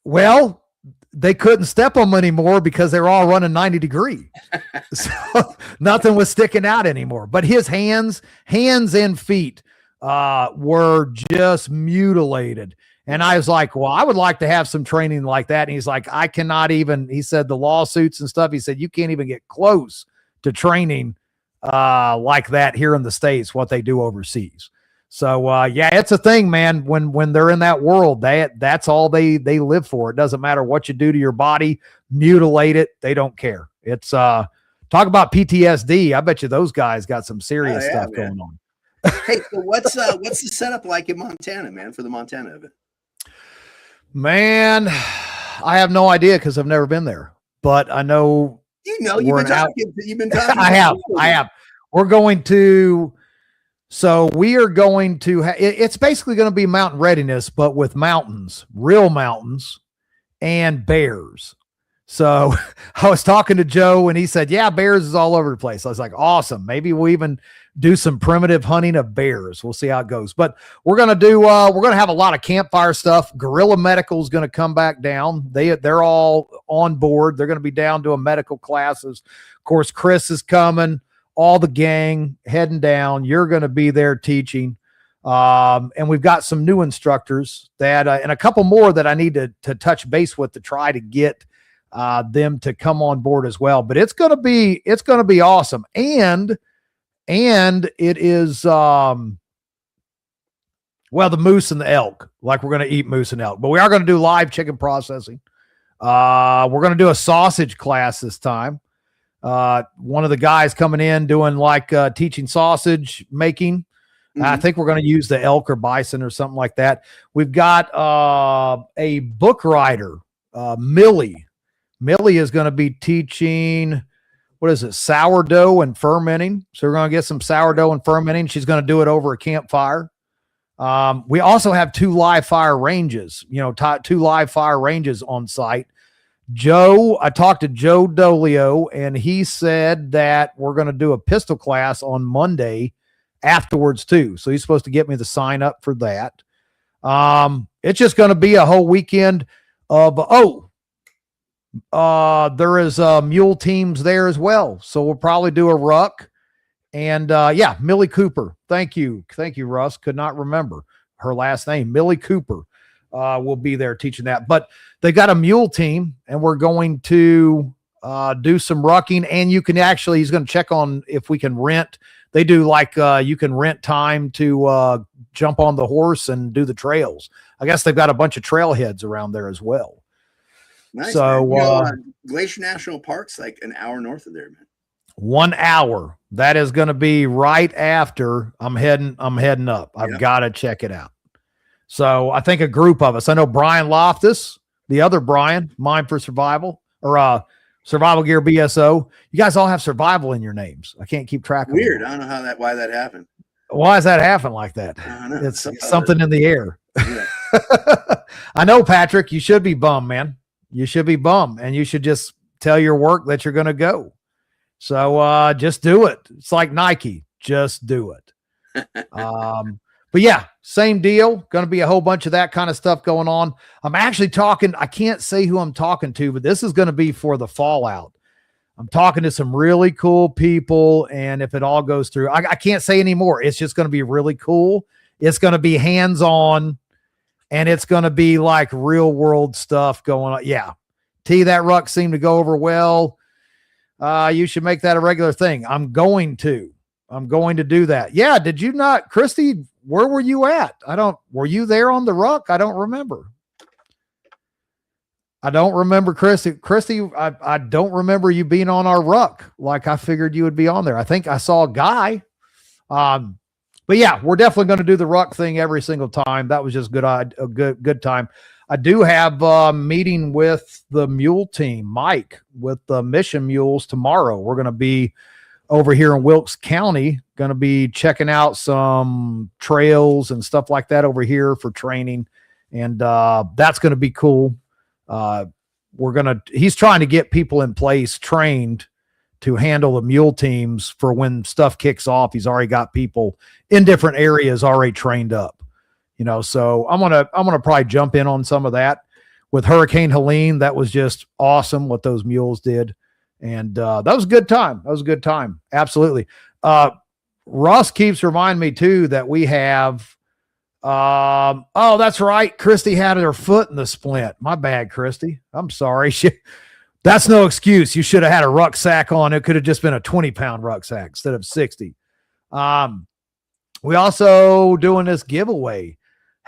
Speaker 2: well, they couldn't step them anymore because they were all running 90 degree. So nothing was sticking out anymore. But his hands and feet were just mutilated. And I was like, well, I would like to have some training like that. And he's like, I cannot even, he said the lawsuits and stuff, he said, you can't even get close to training like that here in the States, what they do overseas. So yeah, it's a thing, man. When they're in that world, that's all they live for. It doesn't matter what you do to your body, mutilate it. They don't care. It's talk about PTSD. I bet you those guys got some serious stuff going on.
Speaker 3: Hey, so what's the setup like in Montana, man, for the Montana event?
Speaker 2: Man, I have no idea because I've never been there, but I know.
Speaker 3: You've been talking.
Speaker 2: I have. We're going to. So we are going to, it's basically going to be Mountain Readiness, but with mountains, real mountains and bears. So I was talking to Joe and he said, yeah, bears is all over the place. I was like, awesome. Maybe we'll even do some primitive hunting of bears. We'll see how it goes, but we're going to have a lot of campfire stuff. Guerrilla Medical is going to come back down. They're all on board. They're going to be down doing medical classes. Of course, Chris is coming. All the gang heading down. You're going to be there teaching. And we've got some new instructors that, and a couple more that I need to touch base with to try to get them to come on board as well. But it's going to be awesome. And it is, well, the moose and the elk, like we're going to eat moose and elk, but we are going to do live chicken processing. We're going to do a sausage class this time. One of the guys coming in doing like teaching sausage making. I think we're going to use the elk or bison or something like that. We've got a book writer, Millie. Millie is going to be teaching, what is it, sourdough and fermenting. So we're going to get some sourdough and fermenting. She's going to do it over a campfire. We also have two live fire ranges on site. I talked to Joe Dolio, and he said that we're going to do a pistol class on Monday afterwards too. So he's supposed to get me the sign up for that. It's just going to be a whole weekend of, there is mule teams there as well. So we'll probably do a ruck. And yeah, Millie Cooper. Thank you, Russ. Could not remember her last name. Millie Cooper will be there teaching that. But they got a mule team, and we're going to do some rucking, and you can actually, he's going to check on if we can rent. They do like you can rent time to jump on the horse and do the trails. I guess they've got a bunch of trailheads around there as well.
Speaker 3: Nice.
Speaker 2: So
Speaker 3: Glacier National Park's like an hour north of there, man.
Speaker 2: 1 hour. That is going to be right after I'm heading up. I've got to check it out. So I think a group of us. I know Brian Loftus, the other Brian, Mind for Survival, or Survival Gear BSO. You guys all have survival in your names. I can't keep track of it.
Speaker 3: Weird. I don't know why that happened.
Speaker 2: Why does that happen like that?
Speaker 3: I don't know.
Speaker 2: It's something in the air.
Speaker 3: Yeah.
Speaker 2: I know, Patrick, you should be bummed, man. You should be bummed, and you should just tell your work that you're going to go. So just do it. It's like Nike. Just do it. But yeah, same deal. Going to be a whole bunch of that kind of stuff going on. I'm actually talking, I can't say who I'm talking to, but this is going to be for the fallout. I'm talking to some really cool people, and if it all goes through, I can't say anymore. It's just going to be really cool. It's going to be hands-on, and it's going to be like real-world stuff going on. Yeah. T, that ruck seemed to go over well. You should make that a regular thing. I'm going to do that. Yeah. Did you not, Christy, where were you at? Were you there on the ruck? I don't remember. Christy, I don't remember you being on our ruck. Like I figured you would be on there. I think I saw a guy. But yeah, we're definitely going to do the ruck thing every single time. That was just a good time. I do have a meeting with the mule team, Mike, with the mission mules tomorrow. We're going to be over here in Wilkes County, going to be checking out some trails and stuff like that over here for training. And that's going to be cool. He's trying to get people in place trained to handle the mule teams for when stuff kicks off. He's already got people in different areas already trained up. So I'm gonna probably jump in on some of that with Hurricane Helene. That was just awesome what those mules did, and that was a good time. Absolutely. Russ keeps reminding me too that we have. Oh, that's right. Christy had her foot in the splint. My bad, Christy. I'm sorry. That's no excuse. You should have had a rucksack on. It could have just been a 20-pound rucksack instead of 60. We also doing this giveaway.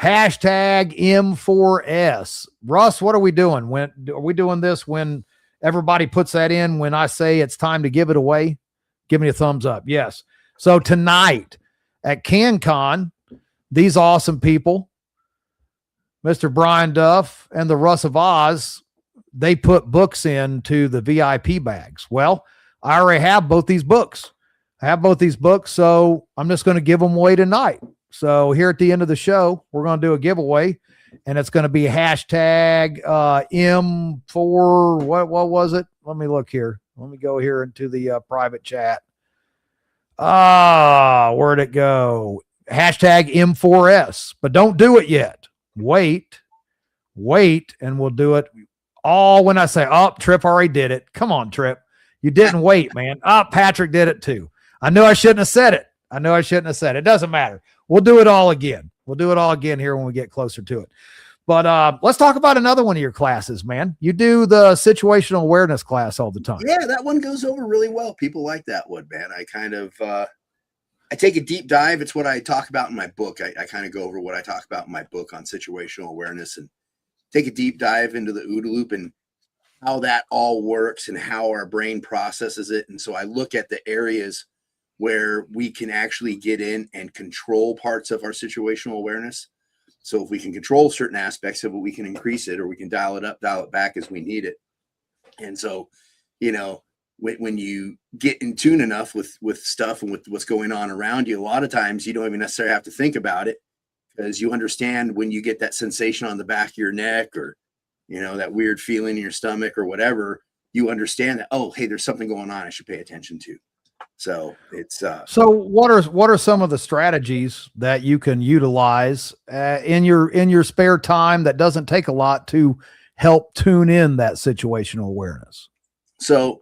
Speaker 2: Hashtag M4S. Russ, what are we doing? Are we doing this when everybody puts that in when I say it's time to give it away? Give me a thumbs up. Yes. So tonight at CanCon, these awesome people, Mr. Brian Duff and the Russ of Oz, they put books into the VIP bags. Well, I already have both these books. So I'm just going to give them away tonight. So here at the end of the show, we're going to do a giveaway, and it's going to be hashtag M4. What was it? Let me look here. Let me go here into the private chat. Where'd it go? Hashtag M4S, but don't do it yet. Wait, and we'll do it all when I say, Trip already did it. Come on, Trip. You didn't wait, man. Patrick did it too. I knew I shouldn't have said it. It doesn't matter. We'll do it all again. Here when we get closer to it. But let's talk about another one of your classes, man. You do the situational awareness class all the time.
Speaker 3: Yeah, that one goes over really well. People like that one, man. I kind of I take a deep dive. It's what I talk about in my book. I kind of go over what I talk about in my book on situational awareness and take a deep dive into the OODA loop and how that all works and how our brain processes it. And so I look at the areas where we can actually get in and control parts of our situational awareness. So if we can control certain aspects of it, we can increase it, or we can dial it up, dial it back as we need it. And so, when you get in tune enough with stuff and with what's going on around you, a lot of times you don't even necessarily have to think about it, because you understand when you get that sensation on the back of your neck, or, that weird feeling in your stomach or whatever, you understand that, oh, hey, there's something going on I should pay attention to. So it's
Speaker 2: so what are some of the strategies that you can utilize in your spare time that doesn't take a lot to help tune in that situational awareness?
Speaker 3: So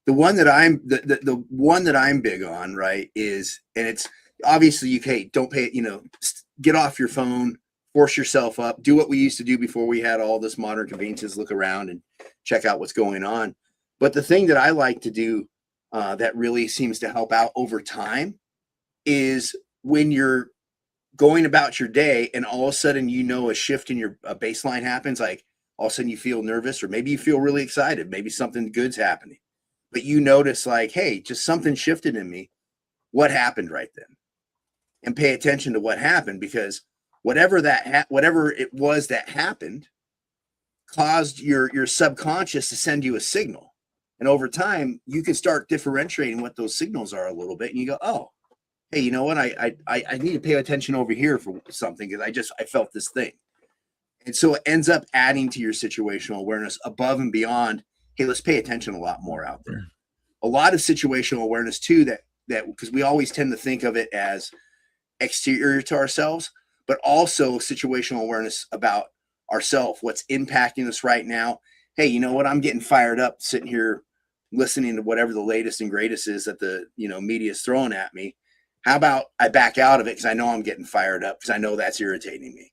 Speaker 3: the one that the one that I'm big on, right, is, and it's obviously don't pay, get off your phone, force yourself up, do what we used to do before we had all this modern conveniences, look around and check out what's going on. But the thing that I like to do that really seems to help out over time is when you're going about your day and all of a sudden, a shift in your baseline happens, like all of a sudden you feel nervous, or maybe you feel really excited, maybe something good's happening, but you notice like, hey, just something shifted in me. What happened right then? And pay attention to what happened, because whatever it was that happened caused your subconscious to send you a signal. And over time, you can start differentiating what those signals are a little bit. And you go, oh, hey, you know what? I need to pay attention over here for something, because I felt this thing. And so it ends up adding to your situational awareness above and beyond, hey, let's pay attention a lot more out there. A lot of situational awareness too, that because we always tend to think of it as exterior to ourselves, but also situational awareness about ourselves, what's impacting us right now. Hey, you know what? I'm getting fired up sitting here listening to whatever the latest and greatest is that the media is throwing at me. How about I back out of it, because I know I'm getting fired up, because I know that's irritating me.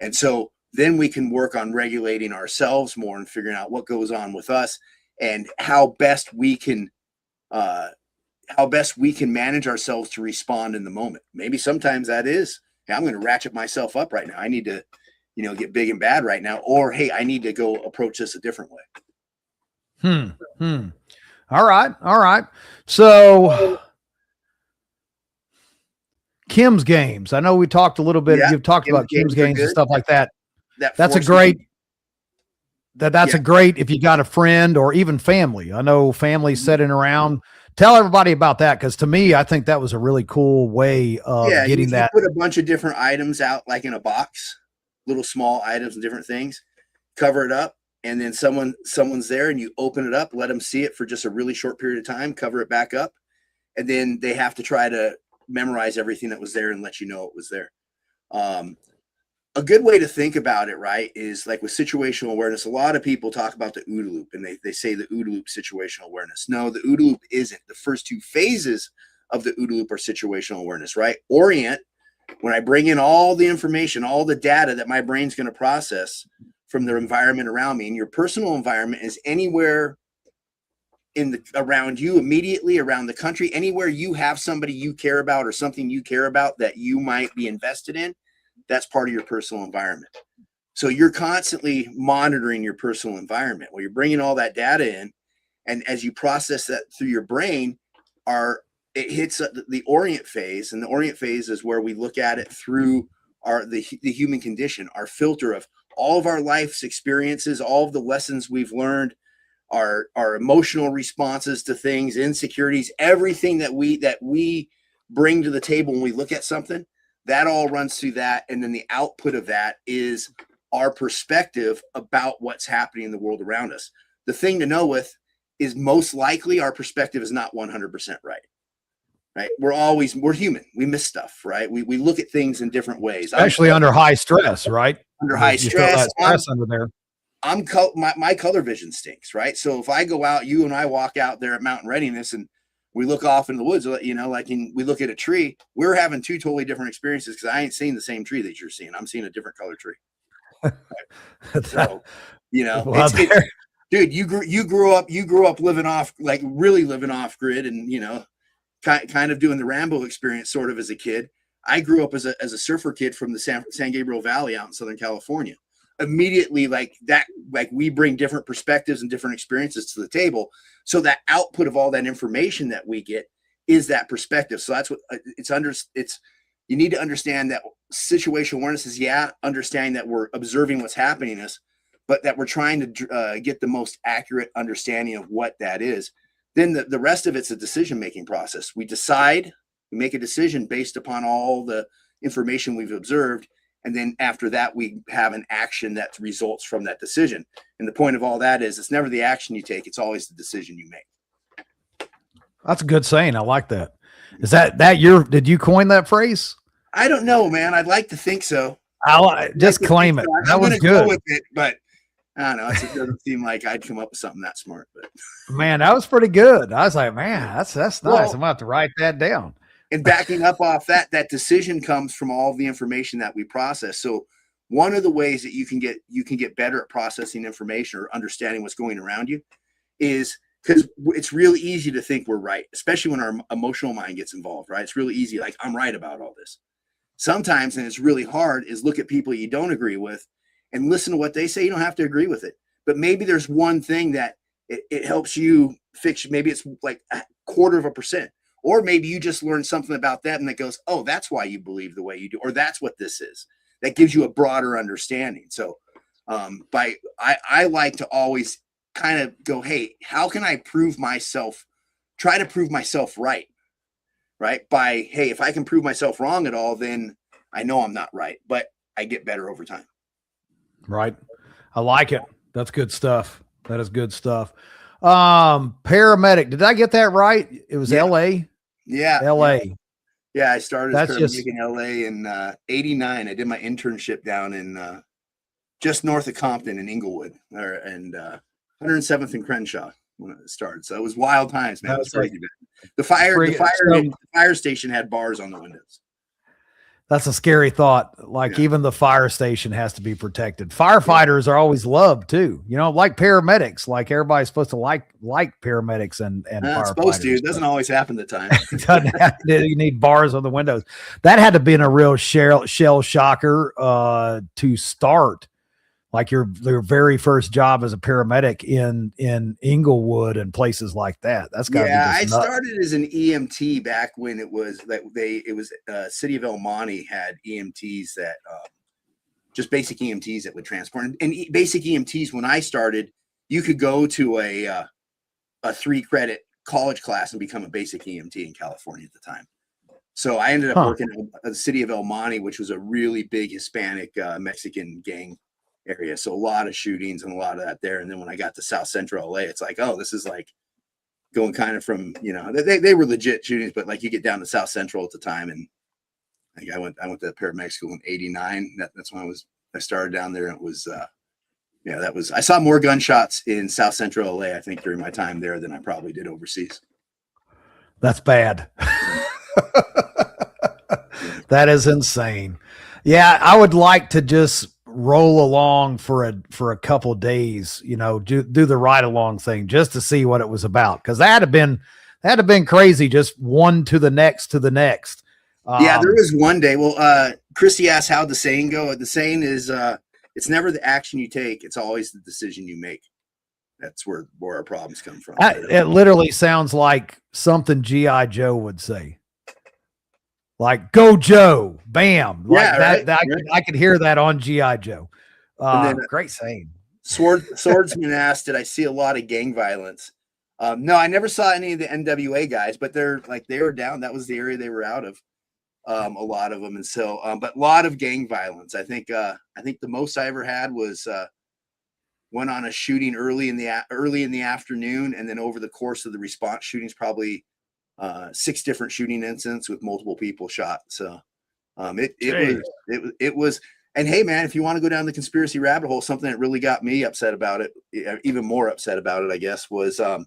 Speaker 3: And so then we can work on regulating ourselves more and figuring out what goes on with us and how best we can manage ourselves to respond in the moment. Maybe sometimes that is, hey, I'm going to ratchet myself up right now. I need to, get big and bad right now. Or, hey, I need to go approach this a different way.
Speaker 2: All right. So Kim's games. I know we talked a little bit.
Speaker 3: Yeah,
Speaker 2: You've talked about Kim's games and stuff like that. That's a great if you got a friend or even family. I know families sitting around. Tell everybody about that, because to me, I think that was a really cool way of getting that.
Speaker 3: Put a bunch of different items out, like in a box, little small items and different things, cover it up, and then someone's there and you open it up, let them see it for just a really short period of time, cover it back up, and then they have to try to memorize everything that was there and let you know it was there. A good way to think about it, right, is like with situational awareness. A lot of people talk about the OODA loop, and they say the OODA loop situational awareness. No, the OODA loop isn't. The first two phases of the OODA loop are situational awareness, right? Orient, when I bring in all the information, all the data that my brain's going to process from the environment around me, and your personal environment is anywhere around you, immediately around the country, anywhere you have somebody you care about or something you care about that you might be invested in. That's part of your personal environment. So you're constantly monitoring your personal environment. Well, you're bringing all that data in, and as you process that through your brain, it hits the orient phase, and the orient phase is where we look at it through the human condition, our filter of all of our life's experiences, all of the lessons we've learned, our emotional responses to things, insecurities, everything that we bring to the table when we look at something. That all runs through that. And then the output of that is our perspective about what's happening in the world around us. The thing to know with is most likely our perspective is not 100% right? We're human. We miss stuff, right? We look at things in different ways.
Speaker 2: Especially under high stress, right?
Speaker 3: Under high stress.
Speaker 2: Under there.
Speaker 3: My color vision stinks, right? So if I go out, you and I walk out there at Mountain Readiness and we look off in the woods, we look at a tree, we're having two totally different experiences, because I ain't seeing the same tree that you're seeing. I'm seeing a different color tree. So, dude, you grew up living off, like really living off grid, and, kind of doing the Rambo experience sort of as a kid. I grew up as a surfer kid from the San Gabriel Valley out in Southern California. Immediately, like we bring different perspectives and different experiences to the table. So that output of all that information that we get is that perspective. So that's what you need to understand, that situational awareness is, understanding that we're observing what's happening to us, but that we're trying to get the most accurate understanding of what that is. Then the rest of it's a decision-making process. We make a decision based upon all the information we've observed. And then after that, we have an action that results from that decision. And the point of all that is, it's never the action you take, it's always the decision you make.
Speaker 2: That's a good saying. I like that. Is that did you coin that phrase?
Speaker 3: I don't know, man. I'd like to think so.
Speaker 2: I'll just claim it. That was good.
Speaker 3: Go with it, but I don't know. It doesn't seem like I'd come up with something that smart. But
Speaker 2: man, that was pretty good. I was like, man, that's nice. Well, I'm gonna have to write that down.
Speaker 3: And backing up off that decision comes from all of the information that we process. So one of the ways that you can get better at processing information or understanding what's going around you is because it's really easy to think we're right, especially when our emotional mind gets involved, right? It's really easy, like, I'm right about all this. Sometimes, and it's really hard, is look at people you don't agree with and listen to what they say. You don't have to agree with it, but maybe there's one thing that it helps you fix. Maybe it's like 0.25%, or maybe you just learn something about that and that goes, oh, that's why you believe the way you do, or that's what this is. That gives you a broader understanding. So I like to always kind of go, hey, how can I try to prove myself right by, hey, if I can prove myself wrong at all, then I know I'm not right, but I get better over time.
Speaker 2: Right. I like it. That's good stuff. That is good stuff. Paramedic, did I get that right? It was LA.
Speaker 3: LA. Yeah, I started as paramedic in LA in 89. I did my internship down in just north of Compton in Inglewood, and 107th and Crenshaw when it started. So it was wild times, man. It was crazy. The fire station had bars on the windows.
Speaker 2: That's a scary thought. Like, even the fire station has to be protected. Firefighters are always loved too. You know, like paramedics. Like, everybody's supposed to like paramedics and firefighters. Supposed to.
Speaker 3: It doesn't always happen at the time.
Speaker 2: You need bars on the windows. That had to be a real shell shocker to start. Like your very first job as a paramedic in Inglewood and places like that. That's got to be
Speaker 3: I started as an EMT back when it was City of El Monte had EMTs that just basic EMTs that would transport. And basic EMTs, when I started, you could go to a 3-credit college class and become a basic EMT in California at the time. So I ended up working at the City of El Monte, which was a really big Hispanic Mexican gang area. So a lot of shootings and a lot of that there. And then when I got to South Central LA, it's like, oh, this is like going kind of from, they were legit shootings, but like you get down to South Central at the time. And like I went to paramedic school in 89. That's when I started down there. And it was, I saw more gunshots in South Central LA, I think, during my time there than I probably did overseas.
Speaker 2: That's bad. That is insane. Yeah. I would like to just roll along for a couple of days, do the ride along thing just to see what it was about. Cause that had been crazy. Just one to the next.
Speaker 3: There was one day. Well, Christy asked how the saying go. The saying is, it's never the action you take. It's always the decision you make. That's where our problems come from.
Speaker 2: It literally sounds like something G.I. Joe would say. Like, go Joe, bam. Like I could hear that on G.I. Joe. Great saying.
Speaker 3: Swordsman asked, did I see a lot of gang violence? No, I never saw any of the NWA guys, but they were down. That was the area they were out of. A lot of them. And so, but a lot of gang violence. I think the most I ever had was went on a shooting early in the afternoon. And then over the course of the response shootings, probably 6 different shooting incidents with multiple people shot. So it was, and hey man, if you want to go down the conspiracy rabbit hole, something that really got me upset about it, even more upset about it, I guess, was I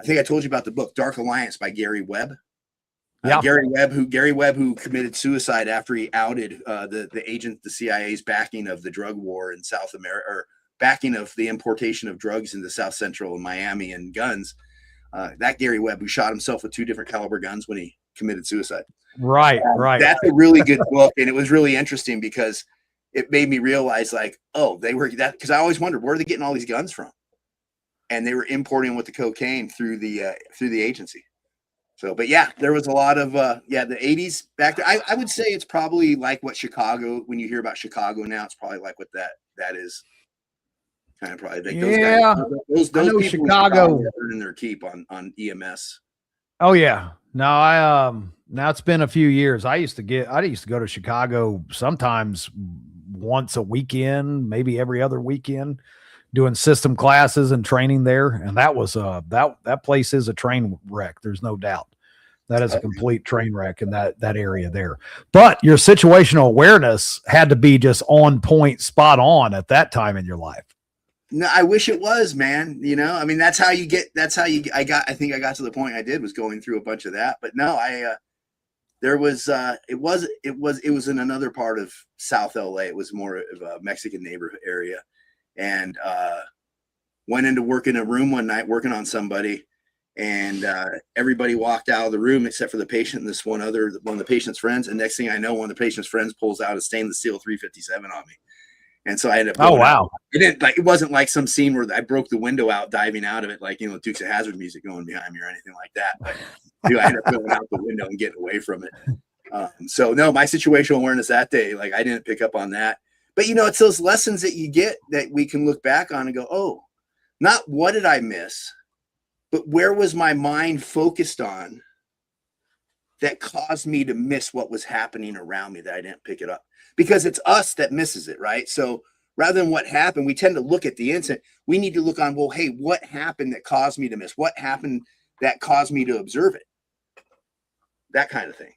Speaker 3: think I told you about the book Dark Alliance by Gary Webb. Gary Webb, who committed suicide after he outed the CIA's backing of the drug war in South America, or backing of the importation of drugs into South Central and Miami and guns. That Gary Webb, who shot himself with 2 different caliber guns when he committed suicide.
Speaker 2: Right.
Speaker 3: That's a really good book. And it was really interesting because it made me realize, like, oh, they were that, because I always wondered, where are they getting all these guns from? And they were importing with the cocaine through the agency. So, but yeah, there was a lot of, the 80s back there. I would say it's probably like what Chicago, when you hear about Chicago now, it's probably like what that is. Kind of probably think those people Chicago are earning their keep on EMS.
Speaker 2: Oh yeah. No, now it's been a few years. I used to go to Chicago sometimes once a weekend, maybe every other weekend, doing system classes and training there. And that was that place is a train wreck. There's no doubt. That is a complete train wreck in that area there. But your situational awareness had to be just on point, spot on at that time in your life.
Speaker 3: No, I wish it was, man. I mean, I think I got to the point I did was going through a bunch of that, but no, it was in another part of South LA. It was more of a Mexican neighborhood area. And, went into work in a room one night working on somebody, and everybody walked out of the room except for the patient and one of the patient's friends. And next thing I know, one of the patient's friends pulls out a stainless steel 357 on me. And so I ended up.
Speaker 2: Oh, wow.
Speaker 3: It wasn't like some scene where I broke the window out, diving out of it, like, Dukes of Hazzard music going behind me or anything like that. But I ended up going out the window and getting away from it. So no, my situational awareness that day, like, I didn't pick up on that. But it's those lessons that you get that we can look back on and go, oh, not what did I miss, but where was my mind focused on that caused me to miss what was happening around me that I didn't pick it up? Because it's us that misses it, right? So rather than what happened, we tend to look at the incident. We need to look on, well, hey, what happened that caused me to miss? What happened that caused me to observe it? That kind of thing.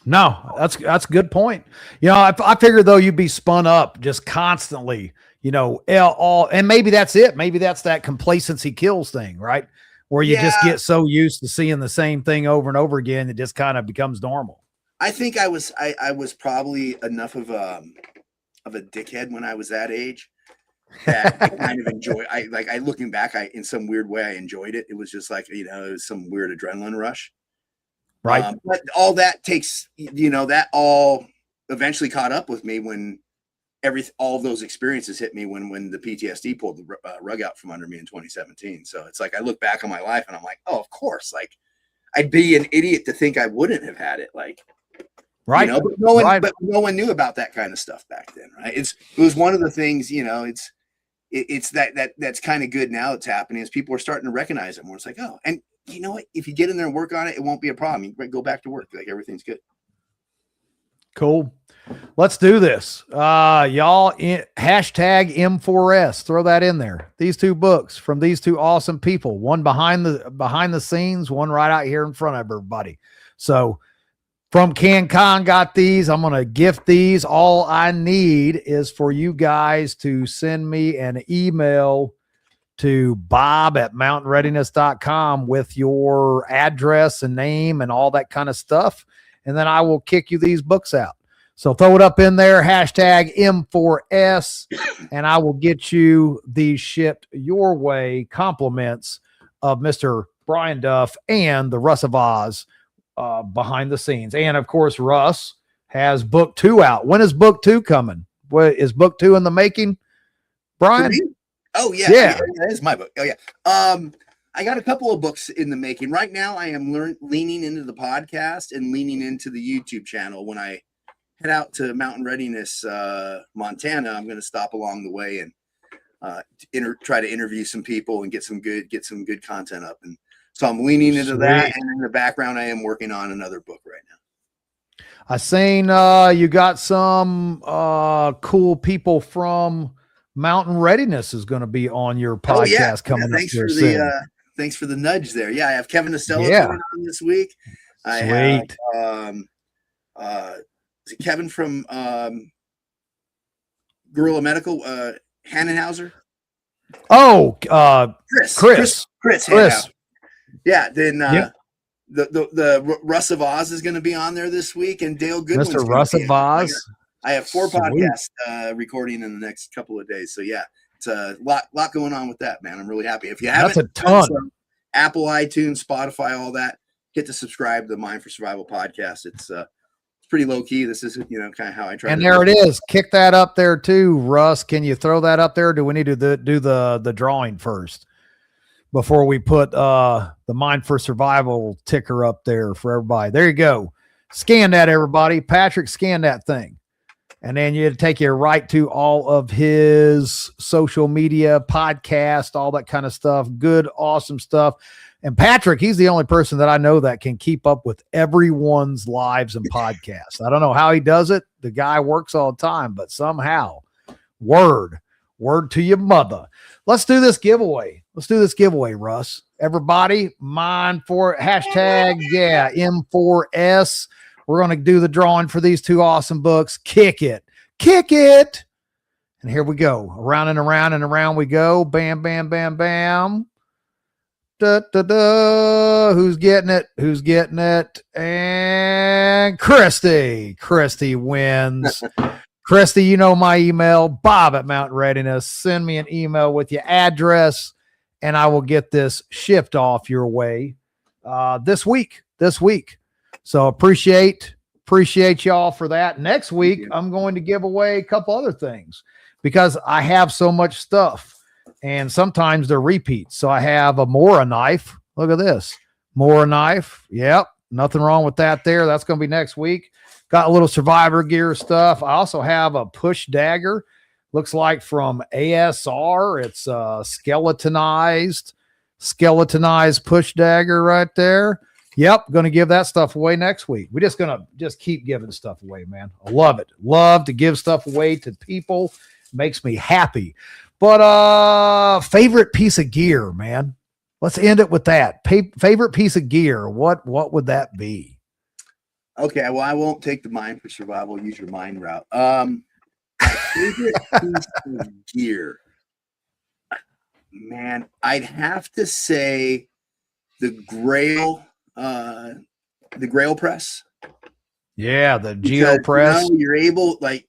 Speaker 2: No, that's a good point. I figure though you'd be spun up just constantly, and maybe that's it. Maybe that's that complacency kills thing, right? Where you just get so used to seeing the same thing over and over again, it just kind of becomes normal.
Speaker 3: I think I was probably enough of a dickhead when I was that age that I kind of enjoy. I looking back, in some weird way, I enjoyed it. It was just like, it was some weird adrenaline rush.
Speaker 2: Right.
Speaker 3: But all that takes, that all eventually caught up with me when all those experiences hit me when the PTSD pulled the rug out from under me in 2017. So it's like, I look back on my life and I'm like, oh, of course, like, I'd be an idiot to think I wouldn't have had it. Like,
Speaker 2: right.
Speaker 3: But no one knew about that kind of stuff back then. Right. It was one of the things, it's that's kind of good now that's happening is people are starting to recognize it more. It's like, oh, and you know what? If you get in there and work on it, it won't be a problem. You can go back to work. Like, everything's good.
Speaker 2: Cool. Let's do this. Y'all, hashtag M4S. Throw that in there. These two books from these two awesome people, one behind the scenes, one right out here in front of everybody. So from CanCon got these. I'm going to gift these. All I need is for you guys to send me an email to bob@mountainreadiness.com with your address and name and all that kind of stuff. And then I will kick you these books out. So throw it up in there, hashtag M4S, and I will get you these shipped your way. Compliments of Mr. Brian Duff and the Russ of Oz behind the scenes. And of course, Russ has book 2 out. When is book 2 coming? What is book 2 in the making, Brian?
Speaker 3: Oh yeah. That is my book. Oh yeah. I got a couple of books in the making right now. I am leaning into the podcast and leaning into the YouTube channel. When I head out to Mountain Readiness, Montana, I'm going to stop along the way and try to interview some people and get some good content up. And so I'm leaning into that. And in the background, I am working on another book right now.
Speaker 2: I seen you got some cool people from Mountain Readiness is going to be on your podcast coming up here soon.
Speaker 3: Thanks for the nudge there. Yeah, I have Kevin Estella coming on this week.
Speaker 2: Sweet.
Speaker 3: I have is it Kevin from Guerrilla Medical, Hannenhauser?
Speaker 2: Oh,
Speaker 3: Chris. Yeah, then the Russ of Oz is going to be on there this week, and Dale Goodwin's
Speaker 2: Mr. Russ of Oz.
Speaker 3: I have 4 podcasts recording in the next couple of days. So yeah, it's a lot going on with that, man. I'm really happy. If you haven't,
Speaker 2: that's a ton.
Speaker 3: Apple, iTunes, Spotify, all that, hit to subscribe to the Mind for Survival podcast. It's pretty low key. This is kind of how I try.
Speaker 2: And there it is. Kick that up there too, Russ. Can you throw that up there? Or do we need to do the drawing first before we put the Mind for Survival ticker up there for everybody? There you go. Scan that, everybody. Patrick, scan that thing. And then you take you right to all of his social media, podcast, all that kind of stuff. Good, awesome stuff. And Patrick, he's the only person that I know that can keep up with everyone's lives and podcasts. I don't know how he does it. The guy works all the time, but somehow, word to your mother. Let's do this giveaway. Russ. Everybody, Mind for hashtag, M4S. We're going to do the drawing for these 2 awesome books. Kick it. And here we go. Around and around and around we go. Bam, bam, bam, bam. Da, da, da. Who's getting it? And Christy wins. Christy, you know my email, Bob at Mountain Readiness. Send me an email with your address, and I will get this shipped off your way this week. So appreciate y'all for that. Next week, I'm going to give away a couple other things because I have so much stuff, and sometimes they're repeats. So I have a Mora knife. Look at this. Mora knife. Yep. Nothing wrong with that there. That's going to be next week. Got a little Survivor gear stuff. I also have a push dagger. Looks like from ASR. It's skeletonized push dagger right there. Yep. Going to give that stuff away next week. We're just going to keep giving stuff away, man. I love it. Love to give stuff away to people. Makes me happy. But favorite piece of gear, man. Let's end it with that. Favorite piece of gear. What would that be?
Speaker 3: Okay, well, I won't take the mine for survival. Use your mine route. Favorite piece of gear. Man, I'd have to say the Grail press.
Speaker 2: Yeah, the Geo press.
Speaker 3: You're able, I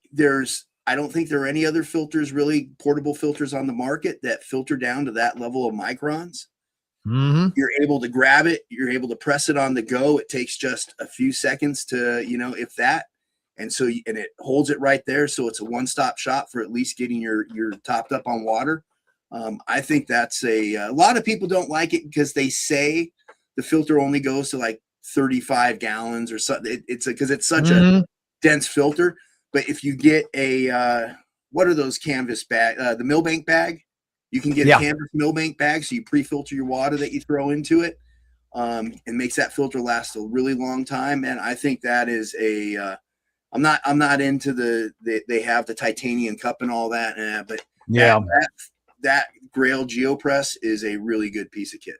Speaker 3: don't think there are any other filters, really portable filters on the market that filter down to that level of microns.
Speaker 2: Mm-hmm.
Speaker 3: You're able to grab it. You're able to press it on the go. It takes just a few seconds to, if that. And so, and it holds it right there. So it's a one-stop shop for at least getting your topped up on water. I think that's a lot of people don't like it because they say the filter only goes to like 35 gallons or something. It's because it's such a dense filter. But if you get what are those canvas bag, the Millbank bag? You can get a canvas Millbank bag, so you pre-filter your water that you throw into it, and makes that filter last a really long time. And I think that is I'm not into they have the titanium cup and all that, but that Grail GeoPress is a really good piece of kit.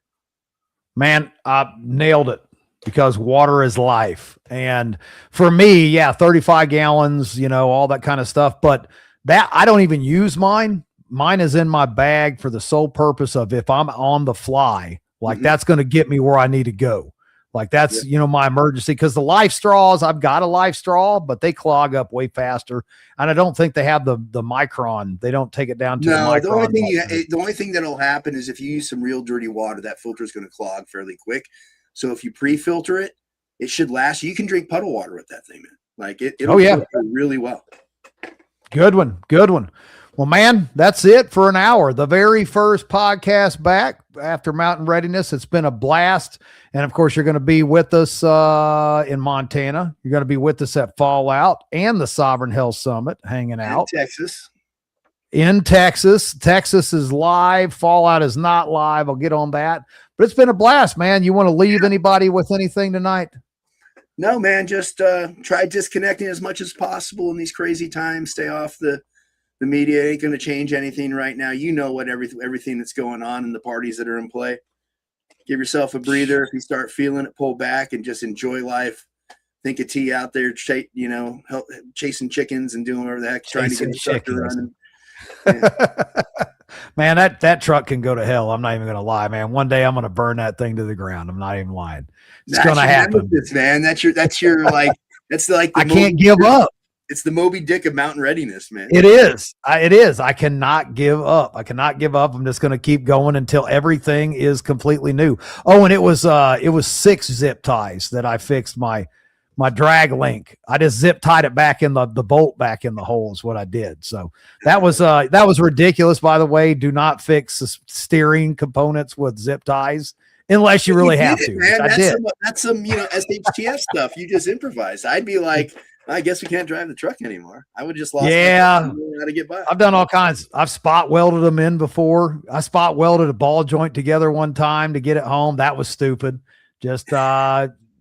Speaker 2: Man, I nailed it because water is life, and for me, 35 gallons, all that kind of stuff. But that I don't even use mine. Mine is in my bag for the sole purpose of if I'm on the fly, that's going to get me where I need to go. Like that's, my emergency. Cause the life straws, I've got a life straw, but they clog up way faster. And I don't think they have the micron. They don't take it down to the micron.
Speaker 3: The only thing that'll happen is if you use some real dirty water, that filter is going to clog fairly quick. So if you pre-filter it, it should last. You can drink puddle water with that thing, man. Like it'll filter really well.
Speaker 2: Good one. Well, man, that's it for an hour. The very first podcast back after Mountain Readiness. It's been a blast. And of course, you're going to be with us in Montana. You're going to be with us at Fallout and the Sovereign Health Summit, hanging out. In Texas. Texas is live. Fallout is not live. I'll get on that. But it's been a blast, man. You want to leave anybody with anything tonight?
Speaker 3: No, man. Just try disconnecting as much as possible in these crazy times. Stay off the media. Ain't going to change anything right now. You know what everything that's going on and the parties that are in play. Give yourself a breather. If you start feeling it, pull back and just enjoy life. Think of T out there, chasing chickens and doing whatever the heck, trying to get the truck to running. Yeah.
Speaker 2: Man, that truck can go to hell. I'm not even going to lie, man. One day I'm going to burn that thing to the ground. I'm not even lying. It's going to happen,
Speaker 3: man. That's your like. That's like.
Speaker 2: I can't give up.
Speaker 3: It's the Moby Dick of Mountain Readiness, man.
Speaker 2: It is. It is. I cannot give up. I'm just going to keep going until everything is completely new. Oh, and it was 6 zip ties that I fixed my drag link. I just zip tied it back in the bolt back in the hole is what I did. So that was ridiculous. By the way, do not fix the steering components with zip ties unless you really have to.
Speaker 3: Man. That's some SHTF stuff. You just improvised. I'd be like, I guess we can't drive the truck anymore. I would just lost.
Speaker 2: Yeah,
Speaker 3: how to get by.
Speaker 2: I've done all kinds. I've spot welded them in before. I spot welded a ball joint together one time to get it home. That was stupid. Just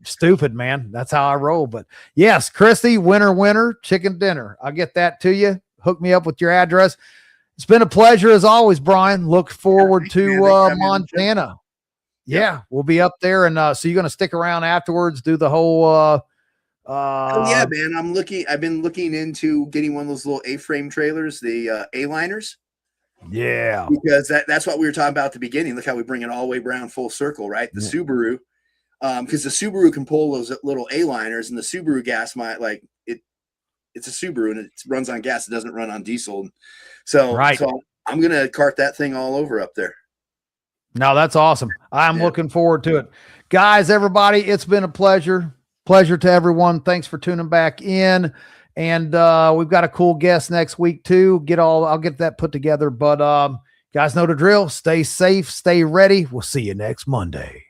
Speaker 2: stupid, man. That's how I roll. But yes, Christy, winner, chicken dinner. I'll get that to you. Hook me up with your address. It's been a pleasure as always, Brian. Look forward to Montana. Yeah, we'll be up there. And so you're going to stick around afterwards, do the whole
Speaker 3: yeah, man. I've been looking into getting one of those little A-frame trailers, the A-liners.
Speaker 2: Yeah.
Speaker 3: Because that's what we were talking about at the beginning. Look how we bring it all the way around full circle, right? The Subaru. Because the Subaru can pull those little A-liners, and the Subaru gas might it's a Subaru and it runs on gas. It doesn't run on diesel. So,
Speaker 2: Right.
Speaker 3: so I'm going to cart that thing all over up there.
Speaker 2: No, that's awesome. I'm looking forward to it. Guys, everybody, it's been a pleasure. Pleasure to everyone. Thanks for tuning back in. And we've got a cool guest next week too. I'll get that put together. But guys know the drill. Stay safe, stay ready. We'll see you next Monday.